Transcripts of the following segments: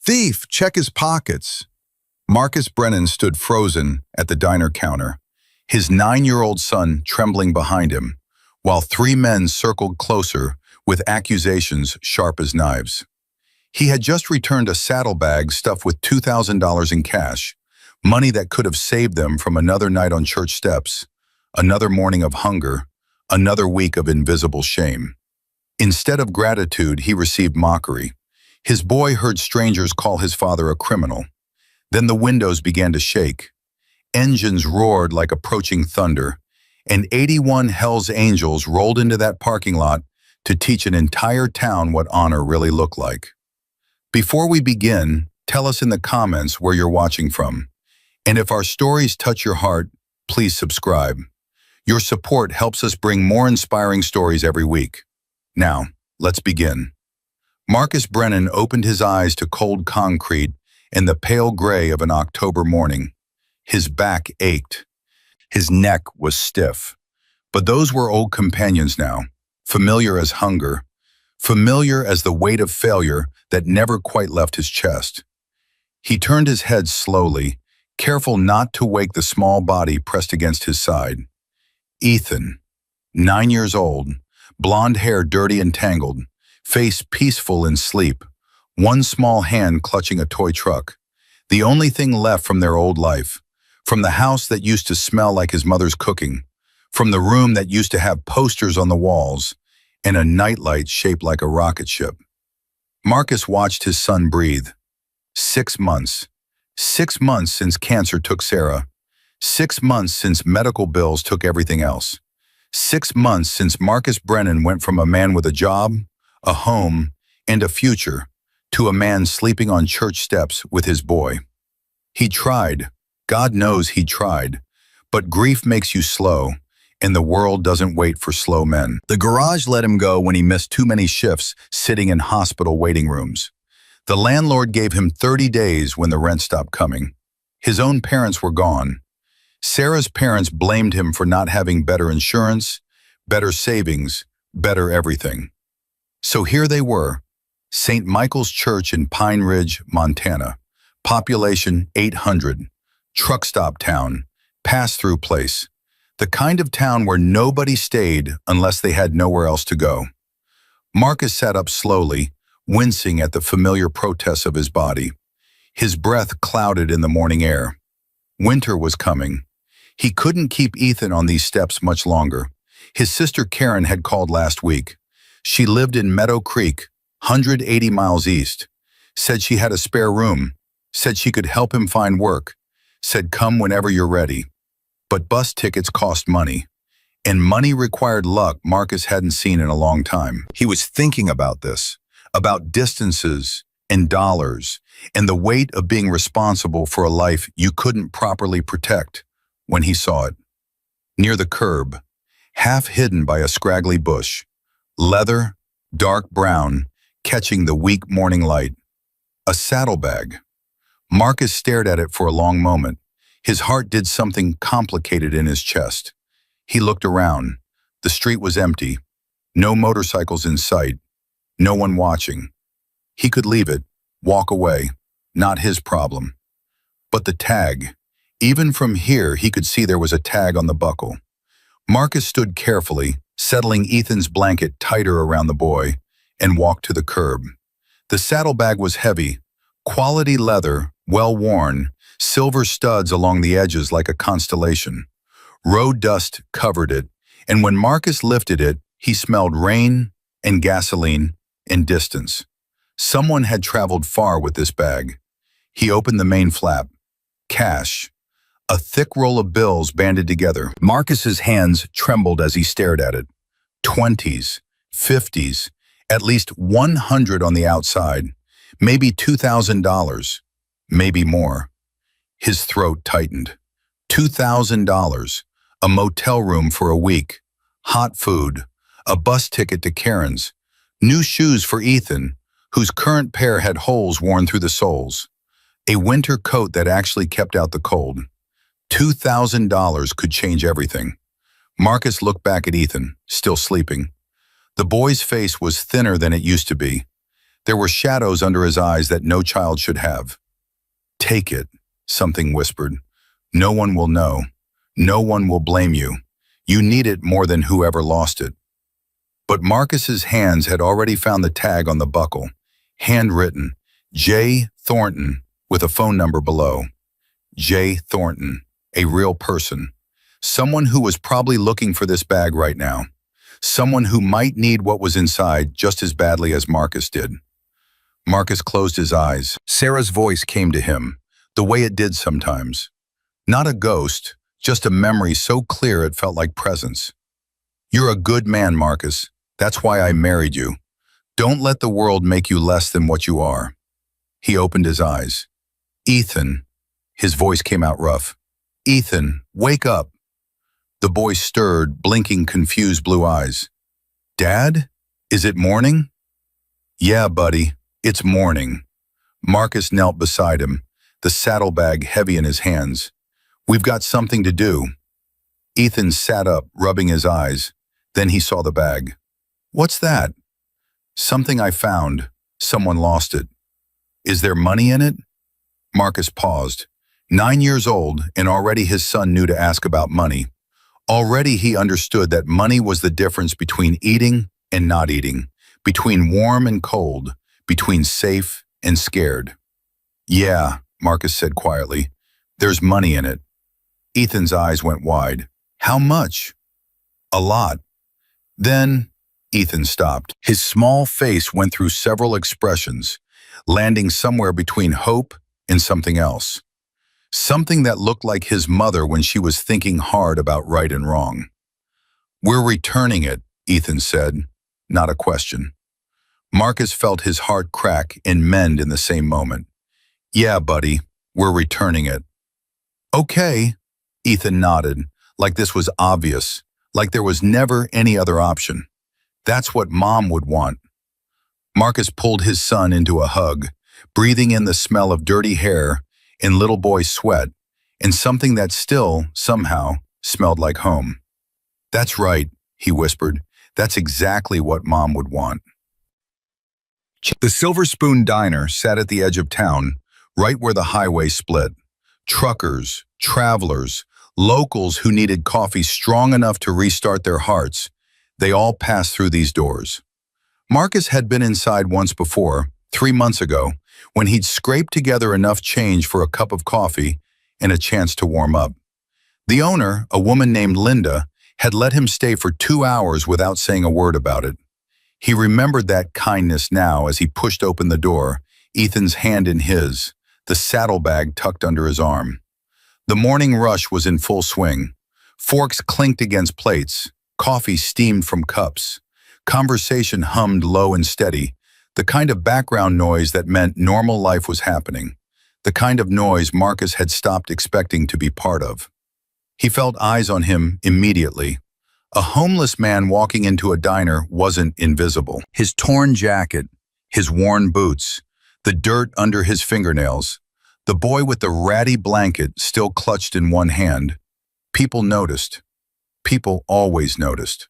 Thief, check his pockets. Marcus Brennan stood frozen at the diner counter, his 9-year-old son trembling behind him, while 3 men circled closer with accusations sharp as knives. He had just returned a saddlebag stuffed with $2,000 in cash, money that could have saved them from another night on church steps, another morning of hunger, another week of invisible shame. Instead of gratitude, he received mockery. His boy heard strangers call his father a criminal. Then the windows began to shake. Engines roared like approaching thunder, and 81 Hell's Angels rolled into that parking lot to teach an entire town what honor really looked like. Before we begin, tell us in the comments where you're watching from. And if our stories touch your heart, please subscribe. Your support helps us bring more inspiring stories every week. Now, let's begin. Marcus Brennan opened his eyes to cold concrete in the pale gray of an October morning. His back ached. His neck was stiff. But those were old companions now, familiar as hunger, familiar as the weight of failure that never quite left his chest. He turned his head slowly, careful not to wake the small body pressed against his side. Ethan, 9 years old, blonde hair dirty and tangled, face peaceful in sleep, one small hand clutching a toy truck, the only thing left from their old life, from the house that used to smell like his mother's cooking, from the room that used to have posters on the walls, and a nightlight shaped like a rocket ship. Marcus watched his son breathe. 6 months. 6 months since cancer took Sarah. 6 months since medical bills took everything else. 6 months since Marcus Brennan went from a man with a job, a home, and a future to a man sleeping on church steps with his boy. He tried. God knows he tried. But grief makes you slow, and the world doesn't wait for slow men. The garage let him go when he missed too many shifts sitting in hospital waiting rooms. The landlord gave him 30 days when the rent stopped coming. His own parents were gone. Sarah's parents blamed him for not having better insurance, better savings, better everything. So here they were, St. Michael's Church in Pine Ridge, Montana, population 800, truck stop town, pass-through place, the kind of town where nobody stayed unless they had nowhere else to go. Marcus sat up slowly, wincing at the familiar protests of his body. His breath clouded in the morning air. Winter was coming. He couldn't keep Ethan on these steps much longer. His sister Karen had called last week. She lived in Meadow Creek, 180 miles east. Said she had a spare room. Said she could help him find work. Said come whenever you're ready. But bus tickets cost money. And money required luck Marcus hadn't seen in a long time. He was thinking about this, about distances and dollars, and the weight of being responsible for a life you couldn't properly protect when he saw it. Near the curb, half hidden by a scraggly bush, leather, dark brown, catching the weak morning light. A saddlebag. Marcus stared at it for a long moment. His heart did something complicated in his chest. He looked around. The street was empty. No motorcycles in sight. No one watching. He could leave it, walk away. Not his problem. But the tag. Even from here, he could see there was a tag on the buckle. Marcus stood carefully, settling Ethan's blanket tighter around the boy, and walked to the curb. The saddlebag was heavy, quality leather, well worn, silver studs along the edges like a constellation. Road dust covered it, and when Marcus lifted it, he smelled rain and gasoline and distance. Someone had traveled far with this bag. He opened the main flap. Cash. A thick roll of bills banded together. Marcus's hands trembled as he stared at it. 20s, 50s, at least 100 on the outside, maybe $2,000, maybe more. His throat tightened. $2,000, a motel room for a week, hot food, a bus ticket to Karen's, new shoes for Ethan, whose current pair had holes worn through the soles, a winter coat that actually kept out the cold. $2,000 could change everything. Marcus looked back at Ethan, still sleeping. The boy's face was thinner than it used to be. There were shadows under his eyes that no child should have. "Take it," something whispered. "No one will know. No one will blame you. You need it more than whoever lost it." But Marcus's hands had already found the tag on the buckle, handwritten, J. Thornton, with a phone number below. J. Thornton, a real person. Someone who was probably looking for this bag right now. Someone who might need what was inside just as badly as Marcus did. Marcus closed his eyes. Sarah's voice came to him, the way it did sometimes. Not a ghost, just a memory so clear it felt like presence. "You're a good man, Marcus. That's why I married you. Don't let the world make you less than what you are." He opened his eyes. "Ethan," his voice came out rough. "Ethan, wake up." The boy stirred, blinking confused blue eyes. "Dad? Is it morning?" "Yeah, buddy, it's morning." Marcus knelt beside him, the saddlebag heavy in his hands. "We've got something to do." Ethan sat up, rubbing his eyes. Then he saw the bag. "What's that?" "Something I found. Someone lost it." "Is there money in it?" Marcus paused. 9 years old, and already his son knew to ask about money. Already he understood that money was the difference between eating and not eating, between warm and cold, between safe and scared. "Yeah," Marcus said quietly, "there's money in it." Ethan's eyes went wide. "How much?" "A lot." Then Ethan stopped. His small face went through several expressions, landing somewhere between hope and something else. Something that looked like his mother when she was thinking hard about right and wrong. "We're returning it," Ethan said, not a question. Marcus felt his heart crack and mend in the same moment. "Yeah, buddy, we're returning it." "Okay," Ethan nodded, like this was obvious, like there was never any other option. That's what Mom would want. Marcus pulled his son into a hug, breathing in the smell of dirty hair and little boy sweat, and something that still, somehow, smelled like home. "That's right," he whispered. "That's exactly what Mom would want." The Silver Spoon Diner sat at the edge of town, right where the highway split. Truckers, travelers, locals who needed coffee strong enough to restart their hearts, they all passed through these doors. Marcus had been inside once before, 3 months ago, when he'd scraped together enough change for a cup of coffee and a chance to warm up. The owner, a woman named Linda, had let him stay for 2 hours without saying a word about it. He remembered that kindness now as he pushed open the door, Ethan's hand in his, the saddlebag tucked under his arm. The morning rush was in full swing. Forks clinked against plates, coffee steamed from cups. Conversation hummed low and steady, the kind of background noise that meant normal life was happening, the kind of noise Marcus had stopped expecting to be part of. He felt eyes on him immediately. A homeless man walking into a diner wasn't invisible. His torn jacket, his worn boots, the dirt under his fingernails, the boy with the ratty blanket still clutched in one hand. People noticed. People always noticed.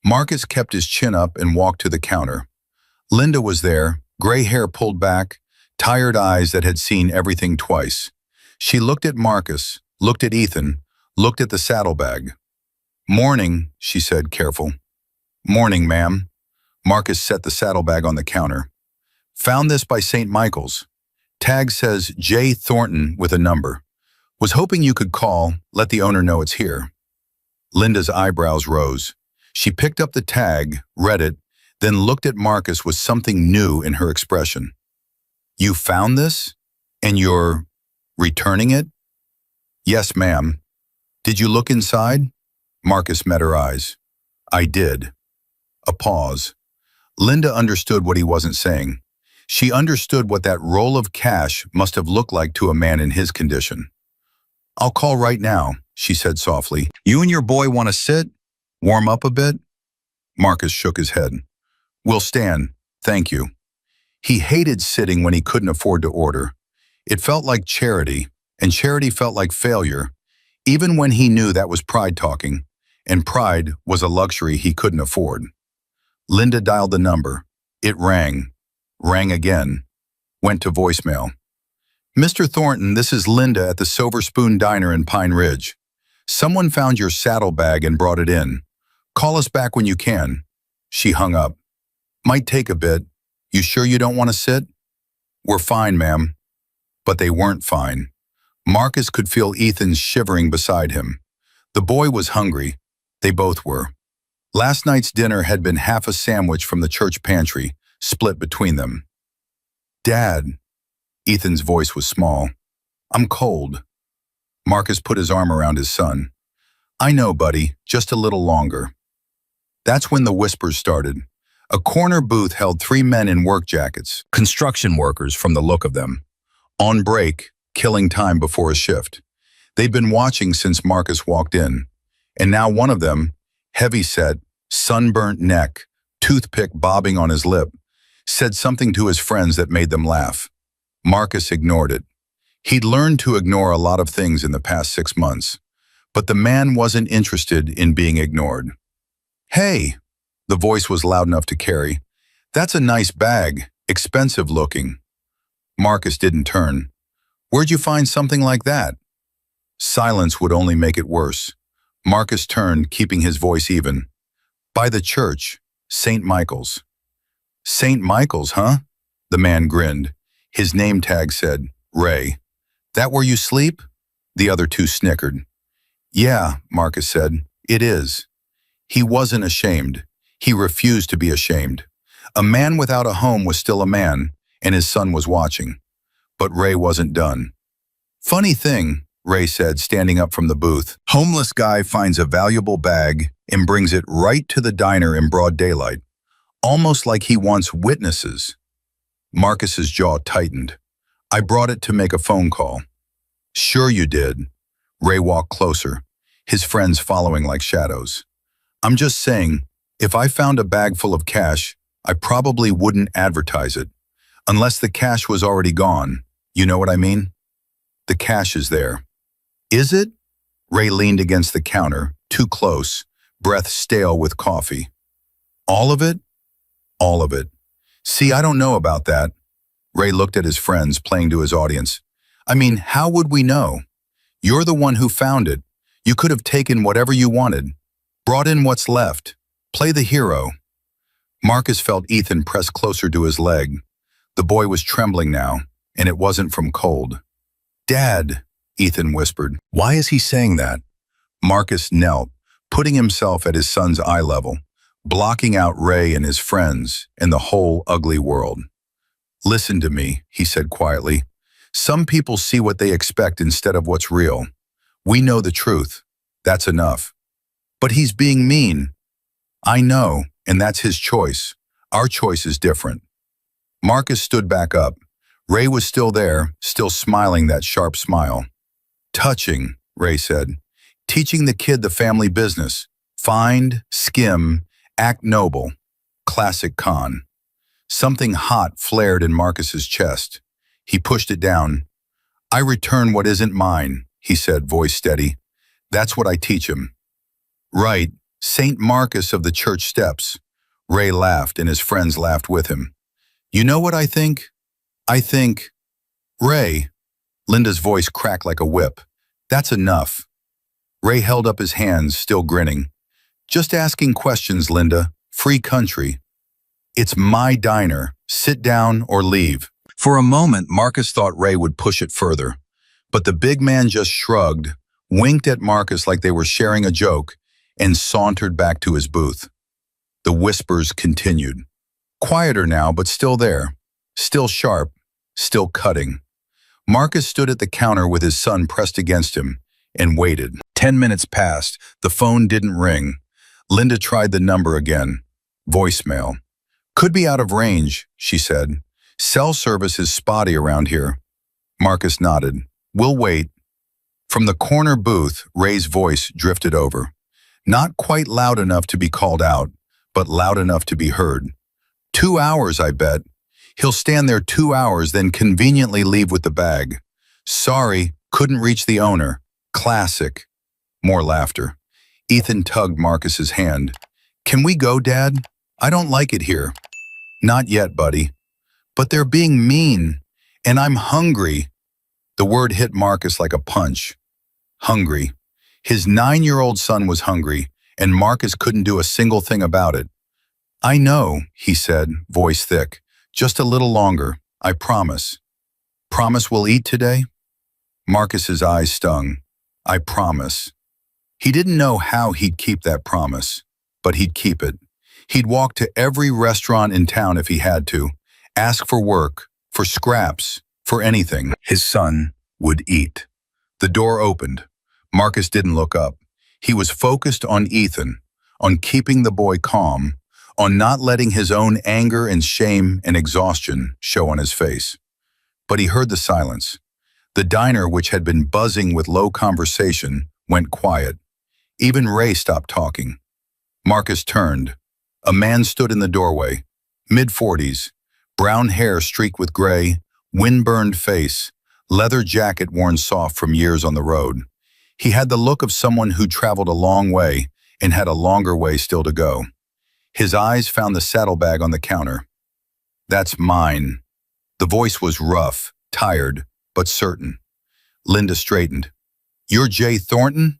Marcus kept his chin up and walked to the counter. Linda was there, gray hair pulled back, tired eyes that had seen everything twice. She looked at Marcus, looked at Ethan, looked at the saddlebag. "Morning," she said, careful. "Morning, ma'am." Marcus set the saddlebag on the counter. "Found this by St. Michael's. Tag says J. Thornton with a number. Was hoping you could call, let the owner know it's here." Linda's eyebrows rose. She picked up the tag, read it, then looked at Marcus with something new in her expression. "You found this? And you're returning it?" "Yes, ma'am." "Did you look inside?" Marcus met her eyes. "I did." A pause. Linda understood what he wasn't saying. She understood what that roll of cash must have looked like to a man in his condition. "I'll call right now," she said softly. "You and your boy want to sit? Warm up a bit?" Marcus shook his head. "We'll stand, thank you." He hated sitting when he couldn't afford to order. It felt like charity, and charity felt like failure, even when he knew that was pride talking, and pride was a luxury he couldn't afford. Linda dialed the number. It rang. Rang again. Went to voicemail. Mr. Thornton, this is Linda at the Silver Spoon Diner in Pine Ridge. Someone found your saddlebag and brought it in. Call us back when you can. She hung up. Might take a bit. You sure you don't want to sit? We're fine, ma'am. But they weren't fine. Marcus could feel Ethan shivering beside him. The boy was hungry. They both were. Last night's dinner had been half a sandwich from the church pantry, split between them. Dad. Ethan's voice was small. I'm cold. Marcus put his arm around his son. I know, buddy, just a little longer. That's when the whispers started. A corner booth held 3 men in work jackets, construction workers from the look of them. On break, killing time before a shift. They'd been watching since Marcus walked in. And now one of them, heavy-set, sunburnt neck, toothpick bobbing on his lip, said something to his friends that made them laugh. Marcus ignored it. He'd learned to ignore a lot of things in the past 6 months. But the man wasn't interested in being ignored. Hey, the voice was loud enough to carry. That's a nice bag, expensive looking. Marcus didn't turn. Where'd you find something like that? Silence would only make it worse. Marcus turned, keeping his voice even. By the church, St. Michael's. St. Michael's, huh? The man grinned. His name tag said, Ray. That where you sleep? The other two snickered. Yeah, Marcus said, it is. He wasn't ashamed. He refused to be ashamed. A man without a home was still a man, and his son was watching. But Ray wasn't done. Funny thing, Ray said, standing up from the booth. Homeless guy finds a valuable bag and brings it right to the diner in broad daylight, almost like he wants witnesses. Marcus's jaw tightened. I brought it to make a phone call. Sure you did. Ray walked closer, his friends following like shadows. I'm just saying, if I found a bag full of cash, I probably wouldn't advertise it. Unless the cash was already gone. You know what I mean? The cash is there. Is it? Ray leaned against the counter, too close, breath stale with coffee. All of it? All of it. See, I don't know about that. Ray looked at his friends, playing to his audience. I mean, how would we know? You're the one who found it. You could have taken whatever you wanted. Brought in what's left. Play the hero. Marcus felt Ethan press closer to his leg. The boy was trembling now, and it wasn't from cold. Dad, Ethan whispered. Why is he saying that? Marcus knelt, putting himself at his son's eye level, blocking out Ray and his friends and the whole ugly world. Listen to me, he said quietly. Some people see what they expect instead of what's real. We know the truth. That's enough. But he's being mean. I know, and that's his choice. Our choice is different. Marcus stood back up. Ray was still there, still smiling that sharp smile. Touching, Ray said. Teaching the kid the family business. Find, skim, act noble. Classic con. Something hot flared in Marcus's chest. He pushed it down. I return what isn't mine, he said, voice steady. That's what I teach him. Right, St. Marcus of the church steps. Ray laughed, and his friends laughed with him. You know what I think? I think, Ray, Linda's voice cracked like a whip. That's enough. Ray held up his hands, still grinning. Just asking questions, Linda. Free country. It's my diner. Sit down or leave. For a moment, Marcus thought Ray would push it further. But the big man just shrugged, winked at Marcus like they were sharing a joke, and sauntered back to his booth. The whispers continued. Quieter now, but still there. Still sharp. Still cutting. Marcus stood at the counter with his son pressed against him and waited. 10 minutes passed. The phone didn't ring. Linda tried the number again. Voicemail. Could be out of range, she said. Cell service is spotty around here. Marcus nodded. We'll wait. From the corner booth, Ray's voice drifted over. Not quite loud enough to be called out, but loud enough to be heard. 2 hours, I bet. He'll stand there 2 hours, then conveniently leave with the bag. Sorry, couldn't reach the owner. Classic. More laughter. Ethan tugged Marcus's hand. Can we go, Dad? I don't like it here. Not yet, buddy. But they're being mean, and I'm hungry. The word hit Marcus like a punch. Hungry. His 9-year-old son was hungry, and Marcus couldn't do a single thing about it. I know, he said, voice thick. Just a little longer, I promise. Promise we'll eat today? Marcus's eyes stung. I promise. He didn't know how he'd keep that promise, but he'd keep it. He'd walk to every restaurant in town if he had to, ask for work, for scraps, for anything. His son would eat. The door opened. Marcus didn't look up. He was focused on Ethan, on keeping the boy calm, on not letting his own anger and shame and exhaustion show on his face. But he heard the silence. The diner, which had been buzzing with low conversation, went quiet. Even Ray stopped talking. Marcus turned. A man stood in the doorway, mid-40s, brown hair streaked with gray, wind-burned face, leather jacket worn soft from years on the road. He had the look of someone who traveled a long way and had a longer way still to go. His eyes found the saddlebag on the counter. That's mine. The voice was rough, tired, but certain. Linda straightened. You're Jay Thornton?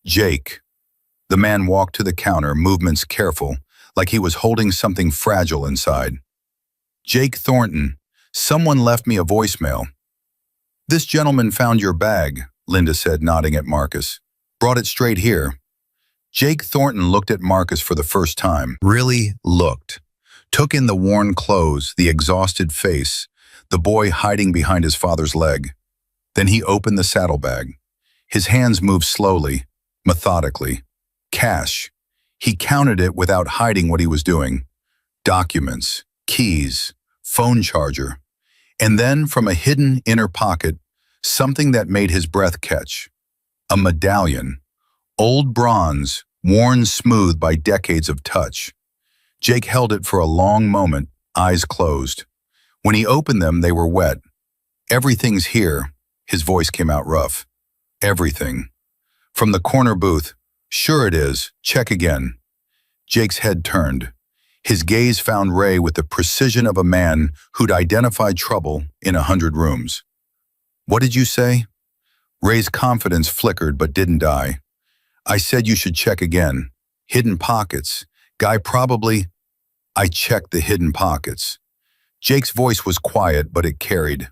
Jake. The man walked to the counter, movements careful, like he was holding something fragile inside. Jake Thornton, someone left me a voicemail. This gentleman found your bag, Linda said, nodding at Marcus. Brought it straight here. Jake Thornton looked at Marcus for the first time. Really looked. Took in the worn clothes, the exhausted face, the boy hiding behind his father's leg. Then he opened the saddlebag. His hands moved slowly, methodically. Cash. He counted it without hiding what he was doing. Documents, keys, phone charger. And then from a hidden inner pocket, something that made his breath catch. A medallion. Old bronze, worn smooth by decades of touch. Jake held it for a long moment, eyes closed. When he opened them, they were wet. Everything's here, his voice came out rough. Everything. From the corner booth, sure it is, check again. Jake's head turned. His gaze found Ray with the precision of a man who'd identified trouble in 100 rooms. What did you say? Ray's confidence flickered but didn't die. I said you should check again. Hidden pockets. Guy probably... I checked the hidden pockets. Jake's voice was quiet, but it carried.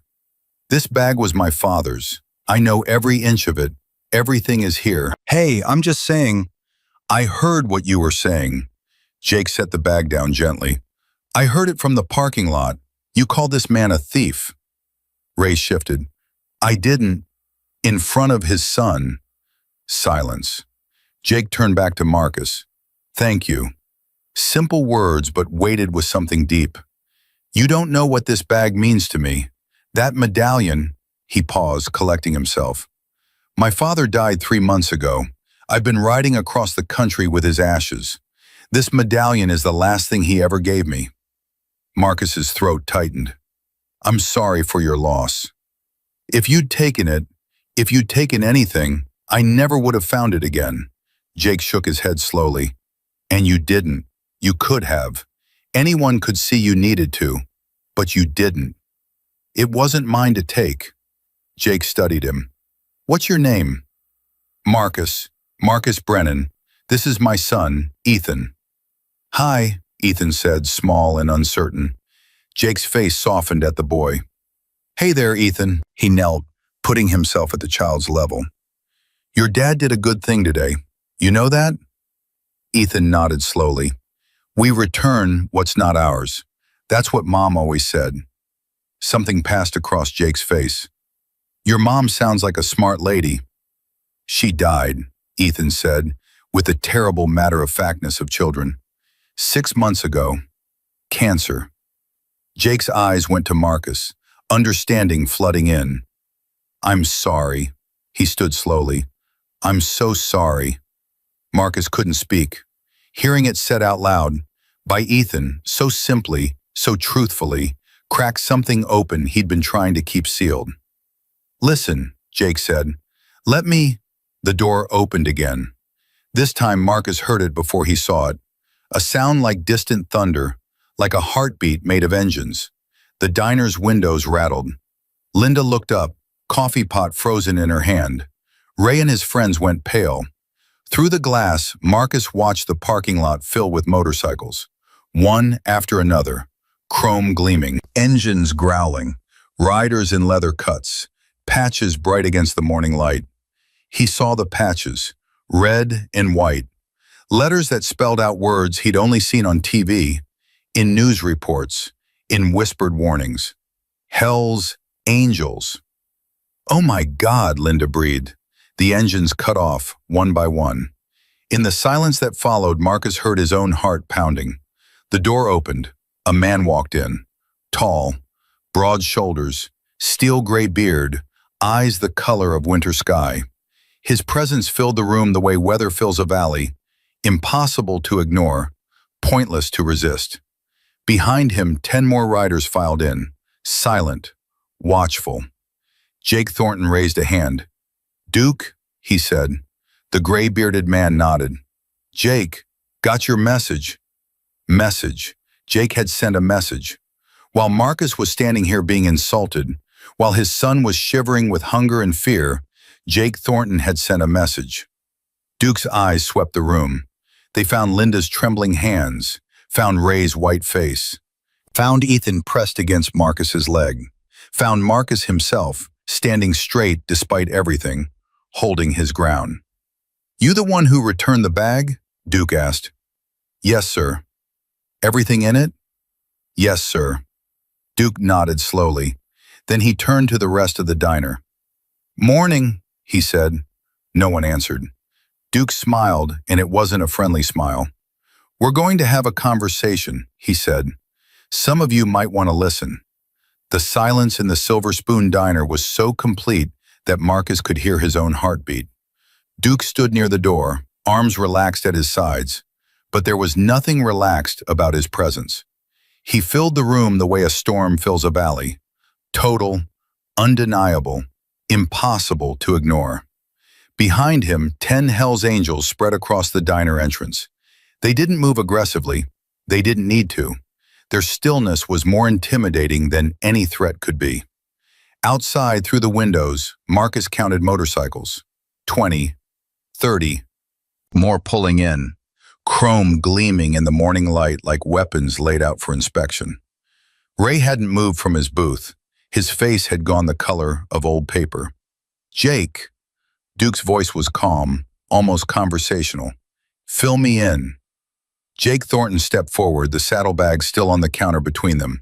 This bag was my father's. I know every inch of it. Everything is here. Hey, I'm just saying. I heard what you were saying. Jake set the bag down gently. I heard it from the parking lot. You called this man a thief. Ray shifted. I didn't. In front of his son. Silence. Jake turned back to Marcus. Thank you. Simple words, but weighted with something deep. You don't know what this bag means to me. That medallion, he paused, collecting himself. My father died 3 months ago. I've been riding across the country with his ashes. This medallion is the last thing he ever gave me. Marcus's throat tightened. I'm sorry for your loss. If you'd taken it, if you'd taken anything, I never would have found it again. Jake shook his head slowly. And you didn't. You could have. Anyone could see you needed to, but you didn't. It wasn't mine to take. Jake studied him. What's your name? Marcus. Marcus Brennan. This is my son, Ethan. Hi, Ethan said, small and uncertain. Jake's face softened at the boy. Hey there, Ethan. He knelt, putting himself at the child's level. Your dad did a good thing today. You know that? Ethan nodded slowly. We return what's not ours. That's what Mom always said. Something passed across Jake's face. Your mom sounds like a smart lady. She died, Ethan said, with the terrible matter-of-factness of children. 6 months ago. Cancer. Jake's eyes went to Marcus, understanding flooding in. I'm sorry. He stood slowly. I'm so sorry. Marcus couldn't speak. Hearing it said out loud, by Ethan, so simply, so truthfully, cracked something open he'd been trying to keep sealed. Listen, Jake said. Let me... The door opened again. This time Marcus heard it before he saw it. A sound like distant thunder, like a heartbeat made of engines. The diner's windows rattled. Linda looked up, coffee pot frozen in her hand. Ray and his friends went pale. Through the glass, Marcus watched the parking lot fill with motorcycles, one after another, chrome gleaming, engines growling, riders in leather cuts, patches bright against the morning light. He saw the patches, red and white, letters that spelled out words he'd only seen on TV, in news reports, in whispered warnings. Hell's Angels. "Oh my God," Linda breathed. The engines cut off, one by one. In the silence that followed, Marcus heard his own heart pounding. The door opened. A man walked in. Tall, broad shoulders, steel gray beard, eyes the color of winter sky. His presence filled the room the way weather fills a valley, impossible to ignore, pointless to resist. Behind him, 10 more riders filed in, silent, watchful. Jake Thornton raised a hand. "Duke," he said. The gray-bearded man nodded. "Jake, got your message." Message. Jake had sent a message. While Marcus was standing here being insulted, while his son was shivering with hunger and fear, Jake Thornton had sent a message. Duke's eyes swept the room. They found Linda's trembling hands, found Ray's white face, found Ethan pressed against Marcus's leg, found Marcus himself standing straight despite everything, holding his ground. "You the one who returned the bag?" Duke asked. "Yes, sir." "Everything in it?" "Yes, sir." Duke nodded slowly. Then he turned to the rest of the diner. "Morning," he said. No one answered. Duke smiled, and it wasn't a friendly smile. "We're going to have a conversation," he said. "Some of you might want to listen." The silence in the Silver Spoon Diner was so complete that Marcus could hear his own heartbeat. Duke stood near the door, arms relaxed at his sides, but there was nothing relaxed about his presence. He filled the room the way a storm fills a valley, total, undeniable, impossible to ignore. Behind him, 10 Hell's Angels spread across the diner entrance. They didn't move aggressively. They didn't need to. Their stillness was more intimidating than any threat could be. Outside, through the windows, Marcus counted motorcycles. 20, 30, more pulling in, chrome gleaming in the morning light like weapons laid out for inspection. Ray hadn't moved from his booth. His face had gone the color of old paper. "Jake," Duke's voice was calm, almost conversational. "Fill me in." Jake Thornton stepped forward, the saddlebag still on the counter between them.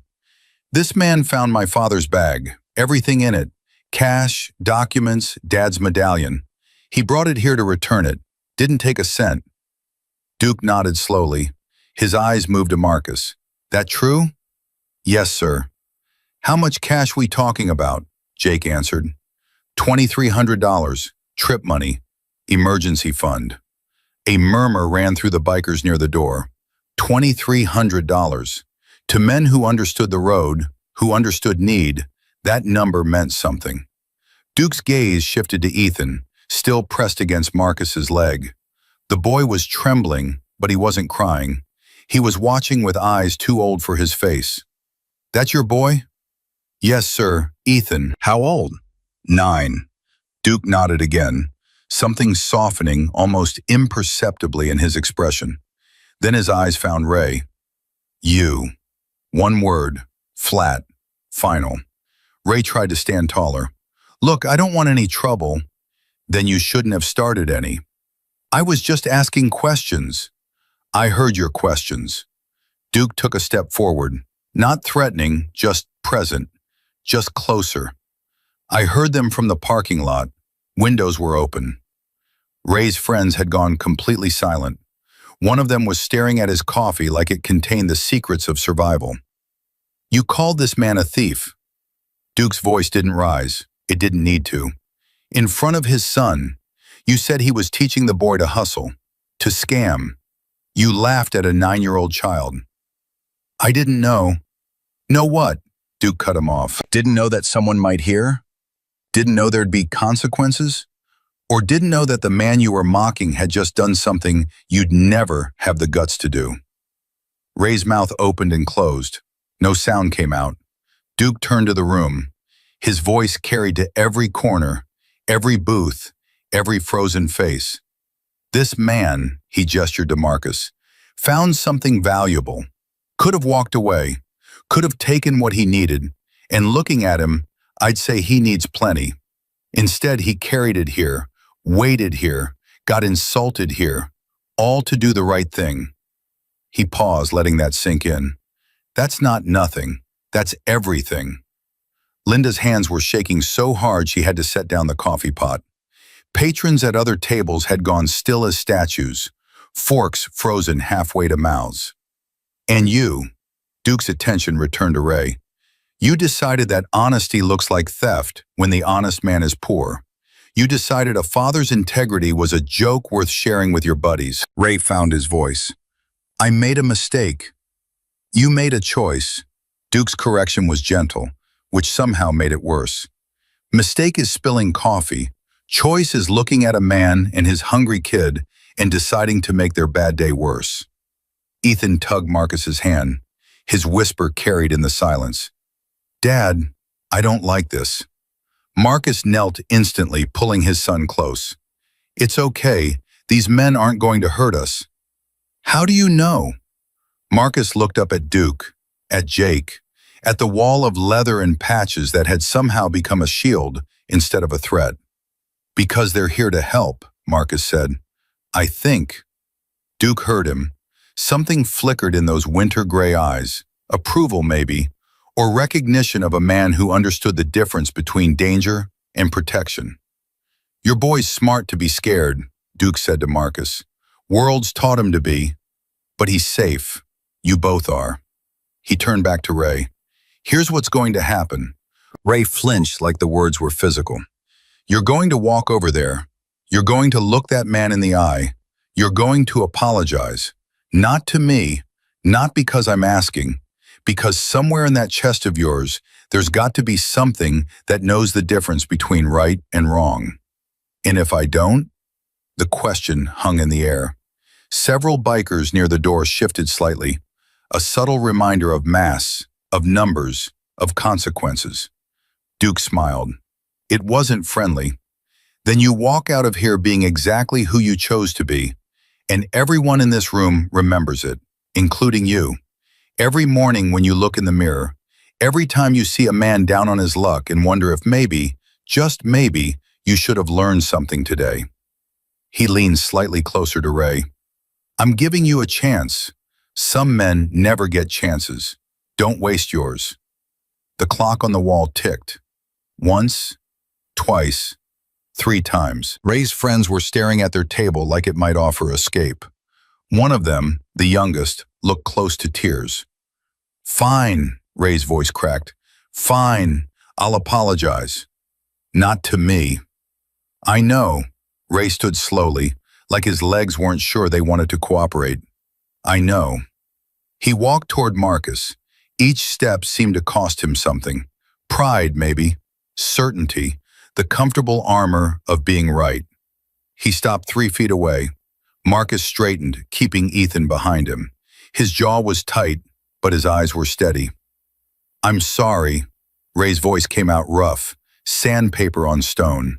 "This man found my father's bag, everything in it, cash, documents, Dad's medallion. He brought it here to return it, didn't take a cent." Duke nodded slowly. His eyes moved to Marcus. "That true?" "Yes, sir." "How much cash we talking about?" Jake answered. $2,300, trip money, emergency fund. A murmur ran through the bikers near the door. $2,300. To men who understood the road, who understood need, that number meant something. Duke's gaze shifted to Ethan, still pressed against Marcus's leg. The boy was trembling, but he wasn't crying. He was watching with eyes too old for his face. "That your boy?" "Yes, sir. Ethan." "How old?" 9. Duke nodded again, something softening almost imperceptibly in his expression. Then his eyes found Ray. "You." One word, flat, final. Ray tried to stand taller. "Look, I don't want any trouble." "Then you shouldn't have started any." "I was just asking questions." "I heard your questions." Duke took a step forward, not threatening, just present, just closer. "I heard them from the parking lot. Windows were open." Ray's friends had gone completely silent. One of them was staring at his coffee like it contained the secrets of survival. "You called this man a thief." Duke's voice didn't rise. It didn't need to. "In front of his son, you said he was teaching the boy to hustle, to scam. You laughed at a 9-year-old child." "I didn't know." "Know what?" Duke cut him off. "Didn't know that someone might hear? Didn't know there'd be consequences? Or didn't know that the man you were mocking had just done something you'd never have the guts to do?" Ray's mouth opened and closed. No sound came out. Duke turned to the room, his voice carried to every corner, every booth, every frozen face. This man, he gestured to Marcus, found something valuable, could have walked away, could have taken what he needed, and looking at him, I'd say he needs plenty. Instead, he carried it here, waited here, got insulted here, all to do the right thing. He paused, letting that sink in. That's not nothing. That's everything. Linda's hands were shaking so hard she had to set down the coffee pot. Patrons at other tables had gone still as statues, forks frozen halfway to mouths. And you, Duke's attention returned to Ray. You decided that honesty looks like theft when the honest man is poor. You decided a father's integrity was a joke worth sharing with your buddies. Ray found his voice. I made a mistake. You made a choice. Duke's correction was gentle, which somehow made it worse. Mistake is spilling coffee. Choice is looking at a man and his hungry kid and deciding to make their bad day worse. Ethan tugged Marcus's hand, his whisper carried in the silence. Dad, I don't like this. Marcus knelt instantly, pulling his son close. It's okay. These men aren't going to hurt us. How do you know? Marcus looked up at Duke, at Jake, at the wall of leather and patches that had somehow become a shield instead of a threat. Because they're here to help, Marcus said. I think. Duke heard him. Something flickered in those winter gray eyes, approval maybe, or recognition of a man who understood the difference between danger and protection. Your boy's smart to be scared, Duke said to Marcus. Worlds taught him to be, but he's safe. You both are. He turned back to Ray. Here's what's going to happen. Ray flinched like the words were physical. You're going to walk over there. You're going to look that man in the eye. You're going to apologize. Not to me, not because I'm asking, because somewhere in that chest of yours, there's got to be something that knows the difference between right and wrong. And if I don't? The question hung in the air. Several bikers near the door shifted slightly, a subtle reminder of mass, of numbers, of consequences. Duke smiled. It wasn't friendly. Then you walk out of here being exactly who you chose to be, and everyone in this room remembers it, including you. Every morning when you look in the mirror, every time you see a man down on his luck and wonder if maybe, just maybe, you should have learned something today. He leaned slightly closer to Ray. I'm giving you a chance. Some men never get chances. Don't waste yours. The clock on the wall ticked. Once, twice, 3 times. Ray's friends were staring at their table like it might offer escape. One of them, the youngest, looked close to tears. Fine, Ray's voice cracked. Fine, I'll apologize. Not to me. I know. Ray stood slowly, like his legs weren't sure they wanted to cooperate. I know. He walked toward Marcus. Each step seemed to cost him something. Pride, maybe. Certainty. The comfortable armor of being right. He stopped 3 feet away. Marcus straightened, keeping Ethan behind him. His jaw was tight, but his eyes were steady. I'm sorry. Ray's voice came out rough, sandpaper on stone.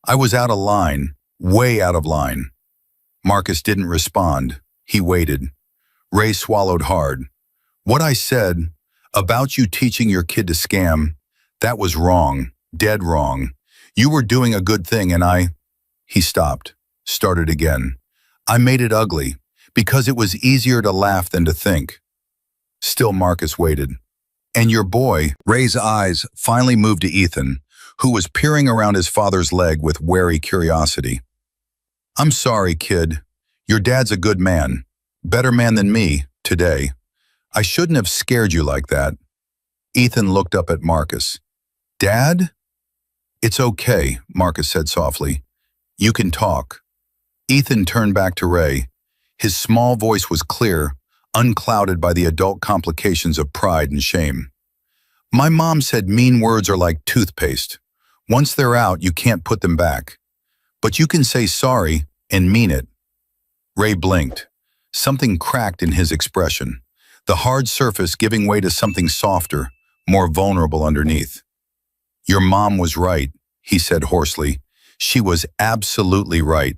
I was out of line, way out of line. Marcus didn't respond. He waited. Ray swallowed hard. What I said about you teaching your kid to scam, that was wrong, dead wrong. You were doing a good thing and He stopped, started again. I made it ugly, because it was easier to laugh than to think. Still Marcus waited. And your boy, Ray's eyes finally moved to Ethan, who was peering around his father's leg with wary curiosity. I'm sorry, kid. Your dad's a good man. Better man than me, today. I shouldn't have scared you like that. Ethan looked up at Marcus. Dad? It's okay, Marcus said softly. You can talk. Ethan turned back to Ray. His small voice was clear, unclouded by the adult complications of pride and shame. My mom said mean words are like toothpaste. Once they're out, you can't put them back. But you can say sorry and mean it. Ray blinked. Something cracked in his expression, the hard surface giving way to something softer, more vulnerable underneath. "Your mom was right," he said hoarsely. "She was absolutely right."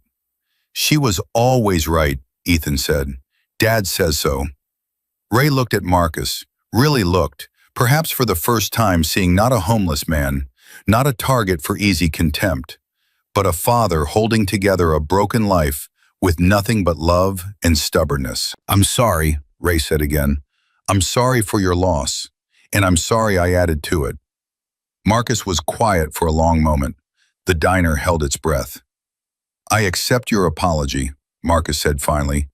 "She was always right," Ethan said. "Dad says so." Ray looked at Marcus, really looked, perhaps for the first time seeing not a homeless man, not a target for easy contempt, but a father holding together a broken life with nothing but love and stubbornness. "I'm sorry," Ray said again. "I'm sorry for your loss, and I'm sorry I added to it." Marcus was quiet for a long moment. The diner held its breath. "I accept your apology," Marcus said finally.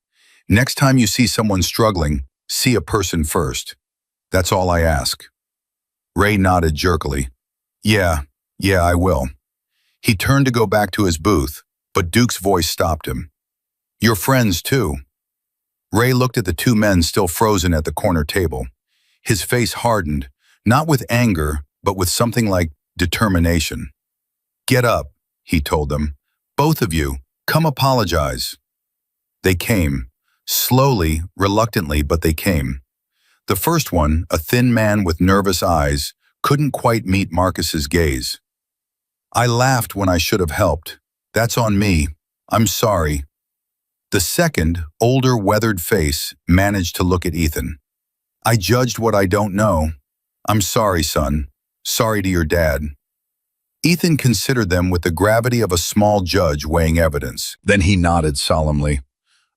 "Next time you see someone struggling, see a person first. That's all I ask." Ray nodded jerkily. Yeah, I will." He turned to go back to his booth, but Duke's voice stopped him. "You're friends, too." Ray looked at the two men still frozen at the corner table. His face hardened, not with anger, but with something like determination. "Get up," he told them. "Both of you, come apologize." They came. Slowly, reluctantly, but they came. The first one, a thin man with nervous eyes, couldn't quite meet Marcus's gaze. "I laughed when I should have helped. That's on me. I'm sorry." The second, older, weathered face managed to look at Ethan. "I judged what I don't know. I'm sorry, son. Sorry to your dad." Ethan considered them with the gravity of a small judge weighing evidence. Then he nodded solemnly.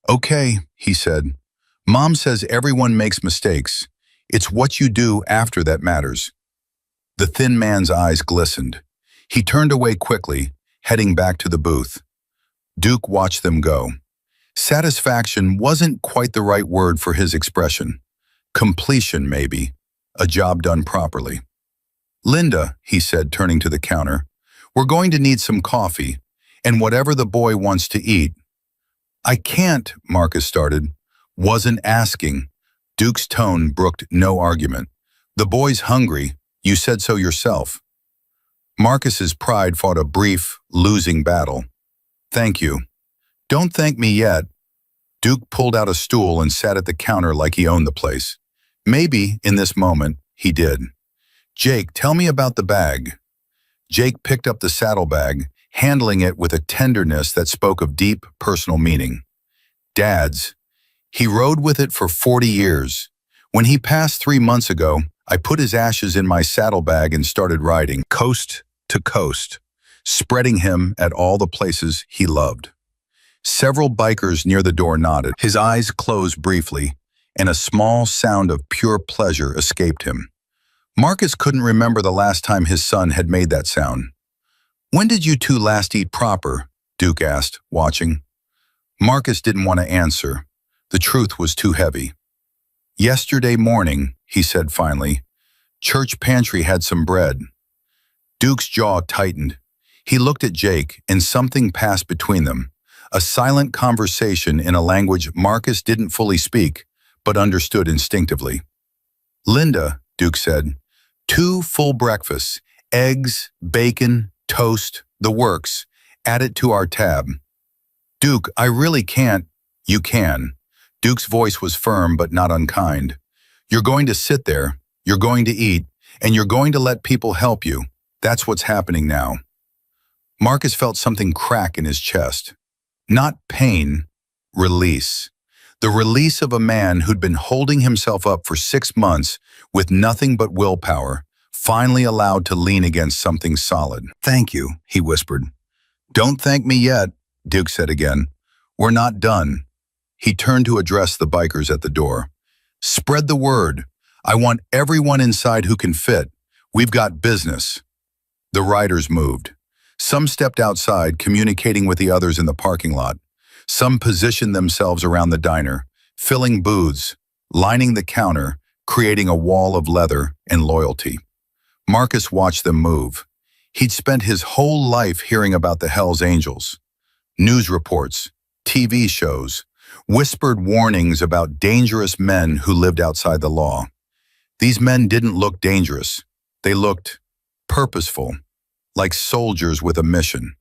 "Okay," he said. "Mom says everyone makes mistakes. It's what you do after that matters." The thin man's eyes glistened. He turned away quickly, heading back to the booth. Duke watched them go. Satisfaction wasn't quite the right word for his expression. Completion, maybe. A job done properly. "Linda," he said, turning to the counter, "we're going to need some coffee, and whatever the boy wants to eat." "I can't," Marcus started. "Wasn't asking." Duke's tone brooked no argument. "The boy's hungry. You said so yourself." Marcus's pride fought a brief, losing battle. "Thank you." "Don't thank me yet." Duke pulled out a stool and sat at the counter like he owned the place. Maybe, in this moment, he did. "Jake, tell me about the bag." Jake picked up the saddlebag, handling it with a tenderness that spoke of deep, personal meaning. "Dad's. He rode with it for 40 years. When he passed 3 months ago, I put his ashes in my saddlebag and started riding, coast to coast, spreading him at all the places he loved." Several bikers near the door nodded. His eyes closed briefly, and a small sound of pure pleasure escaped him. Marcus couldn't remember the last time his son had made that sound. "When did you two last eat proper?" Duke asked, watching. Marcus didn't want to answer. The truth was too heavy. "Yesterday morning," he said finally. "Church pantry had some bread." Duke's jaw tightened. He looked at Jake, and something passed between them. A silent conversation in a language Marcus didn't fully speak, but understood instinctively. "Linda," Duke said, "2 full breakfasts, eggs, bacon, toast, the works. Add it to our tab." "Duke, I really can't." "You can." Duke's voice was firm but not unkind. "You're going to sit there, you're going to eat, and you're going to let people help you. That's what's happening now." Marcus felt something crack in his chest. Not pain, release. The release of a man who'd been holding himself up for 6 months with nothing but willpower, finally allowed to lean against something solid. "Thank you," he whispered. "Don't thank me yet," Duke said again. "We're not done." He turned to address the bikers at the door. "Spread the word. I want everyone inside who can fit. We've got business." The riders moved. Some stepped outside, communicating with the others in the parking lot. Some positioned themselves around the diner, filling booths, lining the counter, creating a wall of leather and loyalty. Marcus watched them move. He'd spent his whole life hearing about the Hells Angels. News reports, TV shows, whispered warnings about dangerous men who lived outside the law. These men didn't look dangerous. They looked purposeful, like soldiers with a mission.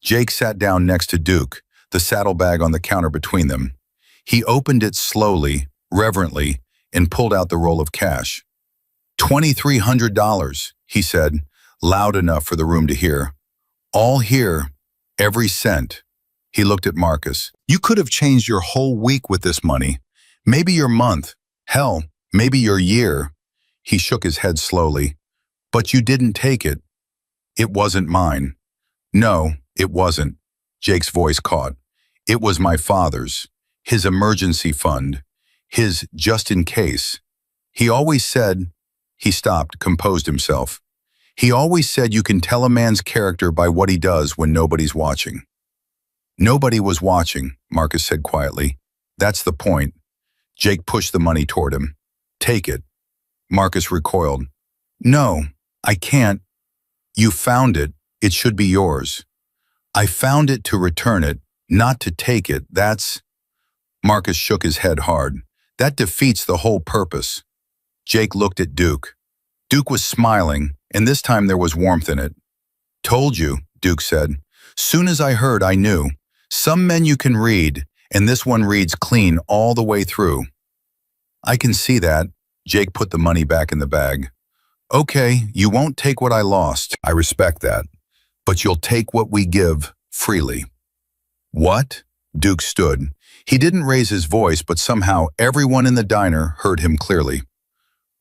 Jake sat down next to Duke, the saddlebag on the counter between them. He opened it slowly, reverently, and pulled out the roll of cash. $2,300, he said, loud enough for the room to hear. All here, every cent. He looked at Marcus. You could have changed your whole week with this money. Maybe your month. Hell, maybe your year. He shook his head slowly. But you didn't take it. It wasn't mine. No, it wasn't. Jake's voice caught. It was my father's. His emergency fund. His just in case. He always said, he stopped, composed himself. He always said you can tell a man's character by what he does when nobody's watching. Nobody was watching, Marcus said quietly. That's the point. Jake pushed the money toward him. Take it. Marcus recoiled. No, I can't. You found it. It should be yours. I found it to return it, not to take it. That's... Marcus shook his head hard. That defeats the whole purpose. Jake looked at Duke. Duke was smiling, and this time there was warmth in it. Told you, Duke said. Soon as I heard, I knew. Some men you can read, and this one reads clean all the way through. I can see that. Jake put the money back in the bag. Okay, you won't take what I lost. I respect that. But you'll take what we give freely. What? Duke stood. He didn't raise his voice, but somehow everyone in the diner heard him clearly.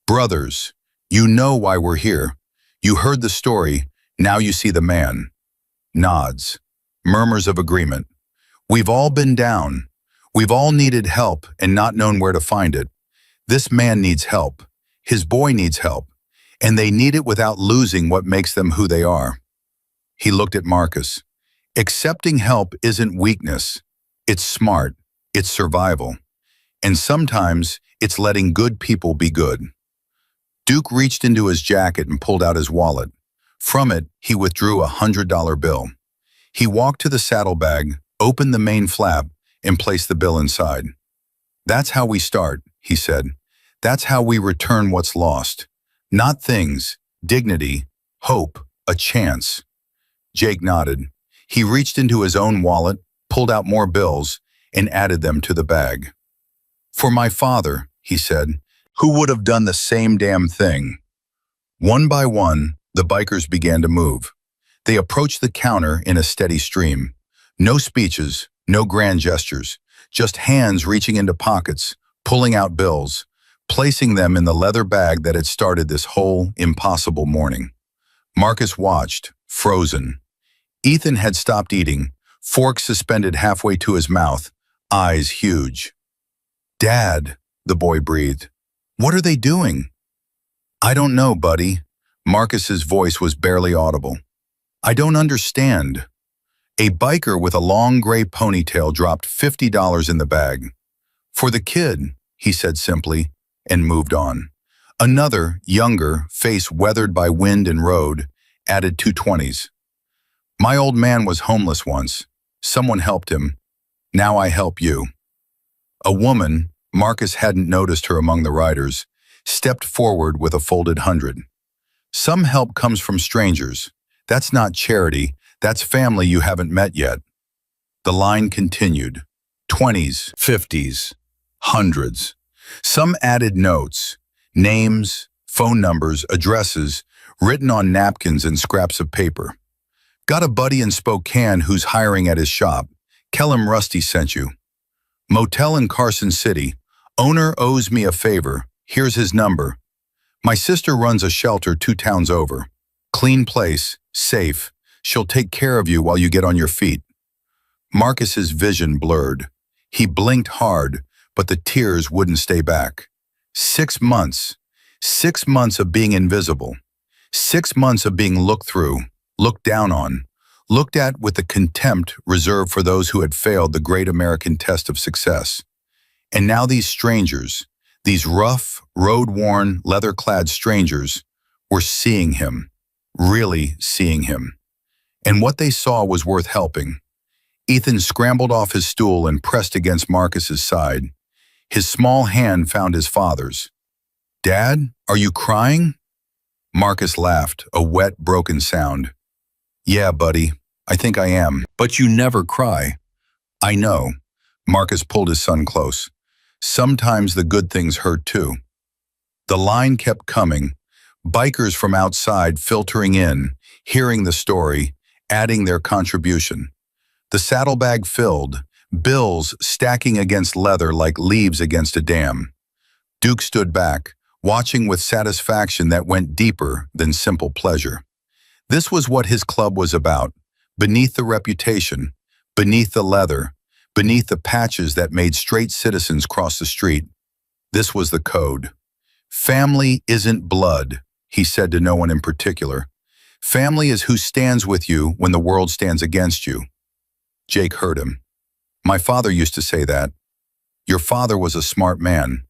Brothers, you know why we're here. You heard the story, now you see the man. Nods. Murmurs of agreement. We've all been down. We've all needed help and not known where to find it. This man needs help. His boy needs help. And they need it without losing what makes them who they are. He looked at Marcus. Accepting help isn't weakness. It's smart. It's survival. And sometimes it's letting good people be good. Duke reached into his jacket and pulled out his wallet. From it, he withdrew a $100 bill. He walked to the saddlebag, opened the main flap, and placed the bill inside. That's how we start, he said. That's how we return what's lost. Not things, dignity, hope, a chance. Jake nodded. He reached into his own wallet, pulled out more bills, and added them to the bag. For my father, he said, who would have done the same damn thing. One by one, the bikers began to move. They approached the counter in a steady stream. No speeches, no grand gestures, just hands reaching into pockets, pulling out bills, placing them in the leather bag that had started this whole impossible morning. Marcus watched, frozen. Ethan had stopped eating, fork suspended halfway to his mouth, eyes huge. Dad, the boy breathed. What are they doing? I don't know, buddy. Marcus's voice was barely audible. I don't understand. A biker with a long gray ponytail dropped $50 in the bag. For the kid, he said simply, and moved on. Another, younger, face weathered by wind and road, added 220s. My old man was homeless once. Someone helped him. Now I help you. A woman, Marcus hadn't noticed her among the riders, stepped forward with a folded 100. Some help comes from strangers. That's not charity. That's family you haven't met yet. The line continued. 20s, 50s, hundreds. Some added notes, names, phone numbers, addresses, written on napkins and scraps of paper. Got a buddy in Spokane who's hiring at his shop. Tell him Rusty sent you. Motel in Carson City. Owner owes me a favor. Here's his number. My sister runs a shelter 2 towns over. Clean place, safe. She'll take care of you while you get on your feet. Marcus's vision blurred. He blinked hard, but the tears wouldn't stay back. 6 months. 6 months of being invisible. 6 months of being looked through, looked down on, looked at with the contempt reserved for those who had failed the great American test of success. And now these strangers, these rough, road-worn, leather-clad strangers, were seeing him, really seeing him. And what they saw was worth helping. Ethan scrambled off his stool and pressed against Marcus's side. His small hand found his father's. Dad, are you crying? Marcus laughed, a wet, broken sound. Yeah, buddy, I think I am. But you never cry. I know. Marcus pulled his son close. Sometimes the good things hurt too. The line kept coming, Bikers from outside filtering in, hearing the story, adding their contribution. The saddlebag filled, bills stacking against leather like leaves against a dam. Duke stood back, watching with satisfaction that went deeper than simple pleasure. This was what his club was about, beneath the reputation, beneath the leather, beneath the patches that made straight citizens cross the street. This was the code. Family isn't blood, he said to no one in particular. Family is who stands with you when the world stands against you. Jake heard him. My father used to say that. Your father was a smart man.